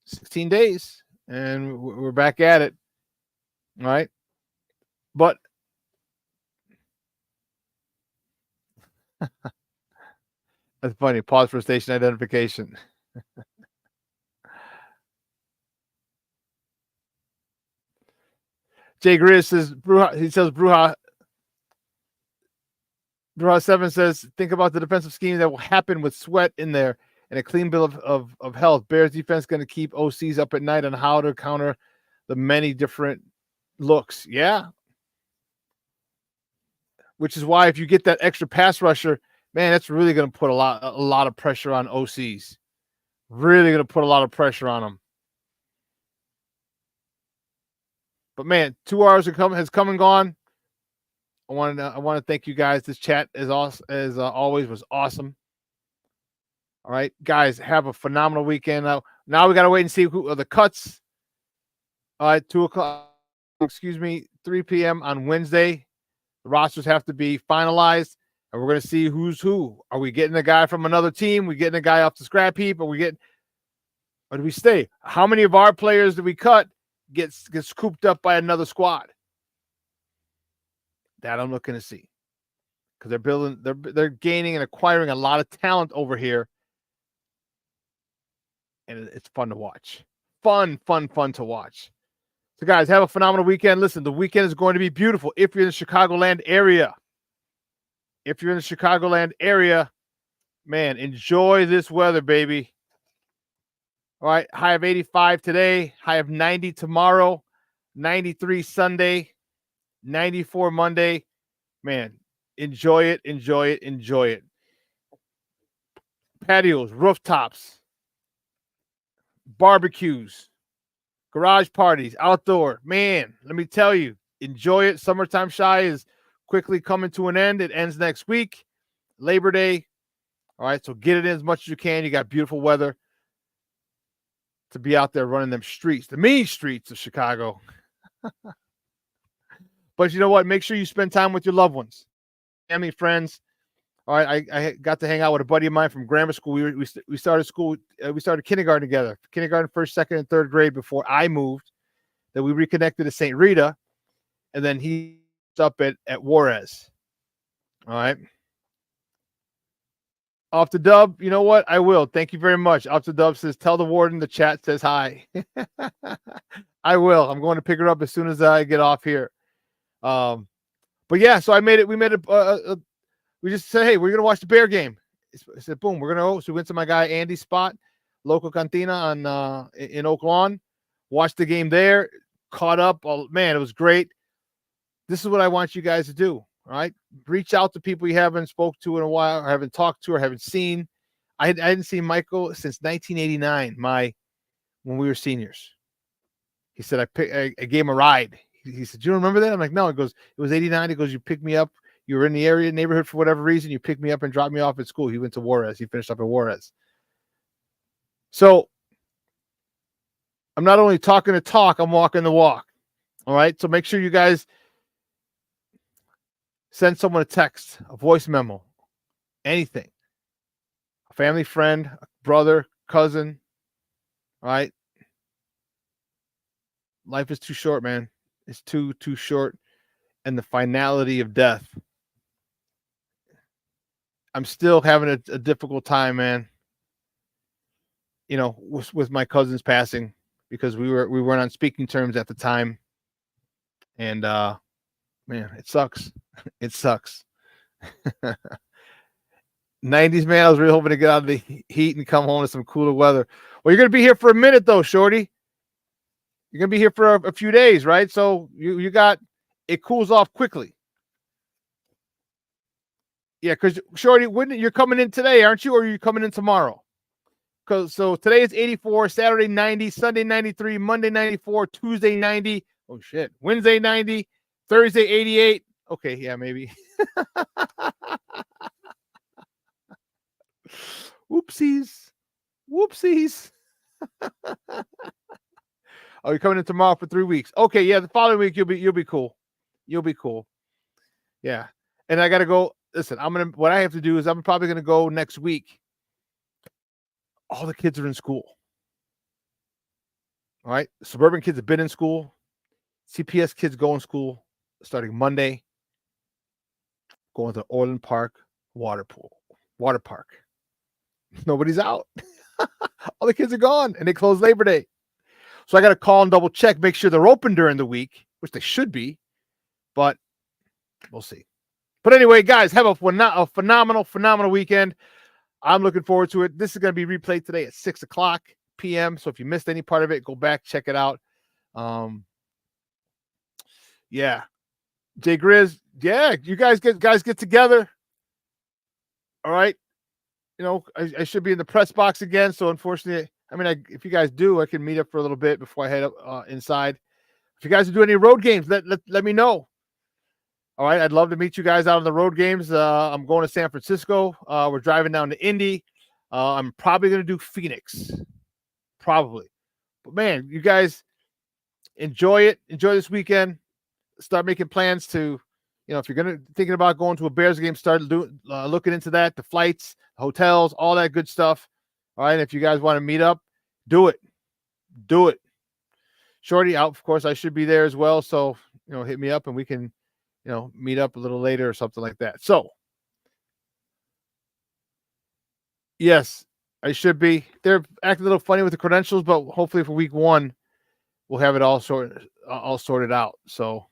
16 days, and we're back at it. All right. But that's funny. Pause for station identification. Jay Grizz says, Bruja 7 says, think about the defensive scheme that will happen with Sweat in there and a clean bill of health. Bears defense going to keep OCs up at night on how to counter the many different looks. Yeah. Which is why if you get that extra pass rusher, man, that's really going to put a lot of pressure on OCs. Really going to put a lot of pressure on them. But man, 2 hours has come and gone. I want to thank you guys. This chat as always was awesome. All right, guys, have a phenomenal weekend. Now we got to wait and see who are the cuts. All right, 3 p.m. on Wednesday. The rosters have to be finalized, and we're going to see who's who. Are we getting a guy from another team? We getting a guy off the scrap heap? Or do we stay? How many of our players that we cut gets scooped up by another squad? That I'm looking to see, because they're gaining and acquiring a lot of talent over here, and it's fun to watch. Fun to watch. So, guys, have a phenomenal weekend. Listen, the weekend is going to be beautiful if you're in the Chicagoland area. Man, enjoy this weather, baby. All right, high of 85 today, high of 90 tomorrow, 93 Sunday, 94 Monday. Man, enjoy it. Patios, rooftops, barbecues, garage parties, outdoor. Man, let me tell you, enjoy it. Summertime Shy is quickly coming to an end. It ends next week, Labor Day. All right, so get it in as much as you can. You got beautiful weather to be out there running them streets, the mean streets of Chicago. But you know what? Make sure you spend time with your loved ones, family, friends. All right, I got to hang out with a buddy of mine from grammar school. We started school. We started kindergarten together. Kindergarten, first, second, and third grade before I moved. Then we reconnected at St. Rita, and then he's up at Juarez. All right. Off the Dub, you know what? I will. Thank you very much. Off the Dub says, tell the warden the chat says hi. I will. I'm going to pick her up as soon as I get off here. But yeah, so we just said, hey, we're going to watch the Bear game. I said, boom, we're going to go. So we went to my guy Andy's spot, local cantina in Oak Lawn, watched the game there, caught up. Oh, man, it was great. This is what I want you guys to do. All right. Reach out to people you haven't spoke to in a while, or haven't talked to, or haven't seen. I hadn't seen Michael since 1989, when we were seniors. He said, I gave him a ride. He said, do you remember that? I'm like, no. He goes, it was 89. He goes, you picked me up. You were in the neighborhood for whatever reason. You picked me up and dropped me off at school. He went to Juarez. He finished up at Juarez. So I'm not only talking the talk, I'm walking the walk. All right. So make sure you guys send someone a text, a voice memo, anything. A family friend, a brother, cousin. All right. Life is too short, man. It's too short. And the finality of death. I'm still having a difficult time, man. You know, with my cousin's passing, because we weren't on speaking terms at the time. And man, it sucks. It sucks. 90s, man. I was really hoping to get out of the heat and come home to some cooler weather. Well, you're gonna be here for a minute though, Shorty. You're gonna be here for a few days, right? So you got it cools off quickly. Yeah, because Shorty, you're coming in today, aren't you? Or are you coming in tomorrow? So today is 84, Saturday 90, Sunday 93, Monday 94, Tuesday 90. Oh shit. Wednesday 90, Thursday 88. Okay, yeah, maybe. Whoopsies. Oh, you're coming in tomorrow for 3 weeks. Okay, yeah, the following week you'll be cool. You'll be cool. Yeah. And I gotta go. Listen, what I have to do is I'm probably gonna go next week all the kids are in school. All right. Suburban kids have been in school. CPS kids go in school starting Monday. Going to Orland Park water park. Nobody's out. All the kids are gone, and they close Labor Day. So I got to call and double check, make sure they're open during the week, which they should be, but we'll see. But anyway, guys, have a phenomenal weekend. I'm looking forward to it. This is going to be replayed today at 6 o'clock p.m. So if you missed any part of it, go back, check it out. Yeah. Jay Grizz, yeah, you guys get together. All right. You know, I should be in the press box again. So unfortunately, I mean, if you guys do, I can meet up for a little bit before I head up inside. If you guys are doing any road games, let me know. All right, I'd love to meet you guys out on the road games. I'm going to San Francisco. We're driving down to Indy. I'm probably going to do Phoenix. Probably. But, man, you guys enjoy it. Enjoy this weekend. Start making plans to, you know, if you're thinking about going to a Bears game, start looking into that, the flights, hotels, all that good stuff. All right, and if you guys want to meet up, do it. Do it. Shorty out, of course, I should be there as well. So, you know, hit me up and we can, you know, meet up a little later or something like that. So, yes, I should be. They're acting a little funny with the credentials, but hopefully for week 1, we'll have it all sorted out. So,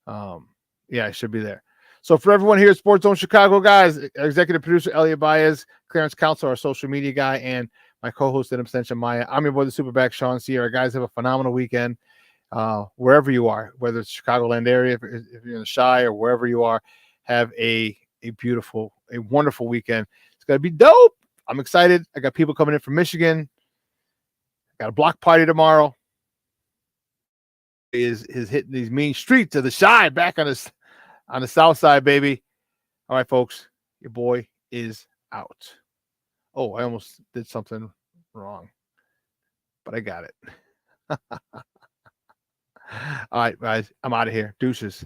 yeah, I should be there. So for everyone here at Sports Zone Chicago, guys, executive producer Elliot Baez, clearance counsel, our social media guy, and my co-host and extension Maya. I'm your boy, the SuperBack, Shawn Sierra. Guys, have a phenomenal weekend. Wherever you are, whether it's Chicagoland area, if you're in the Chi or wherever you are, have a wonderful weekend. It's going to be dope. I'm excited. I got people coming in from Michigan. I got a block party tomorrow. Is hitting these mean streets of the Chi back on the south side, baby. All right, folks, your boy is out. Oh, I almost did something wrong, but I got it. All right, guys, I'm out of here. Deuces.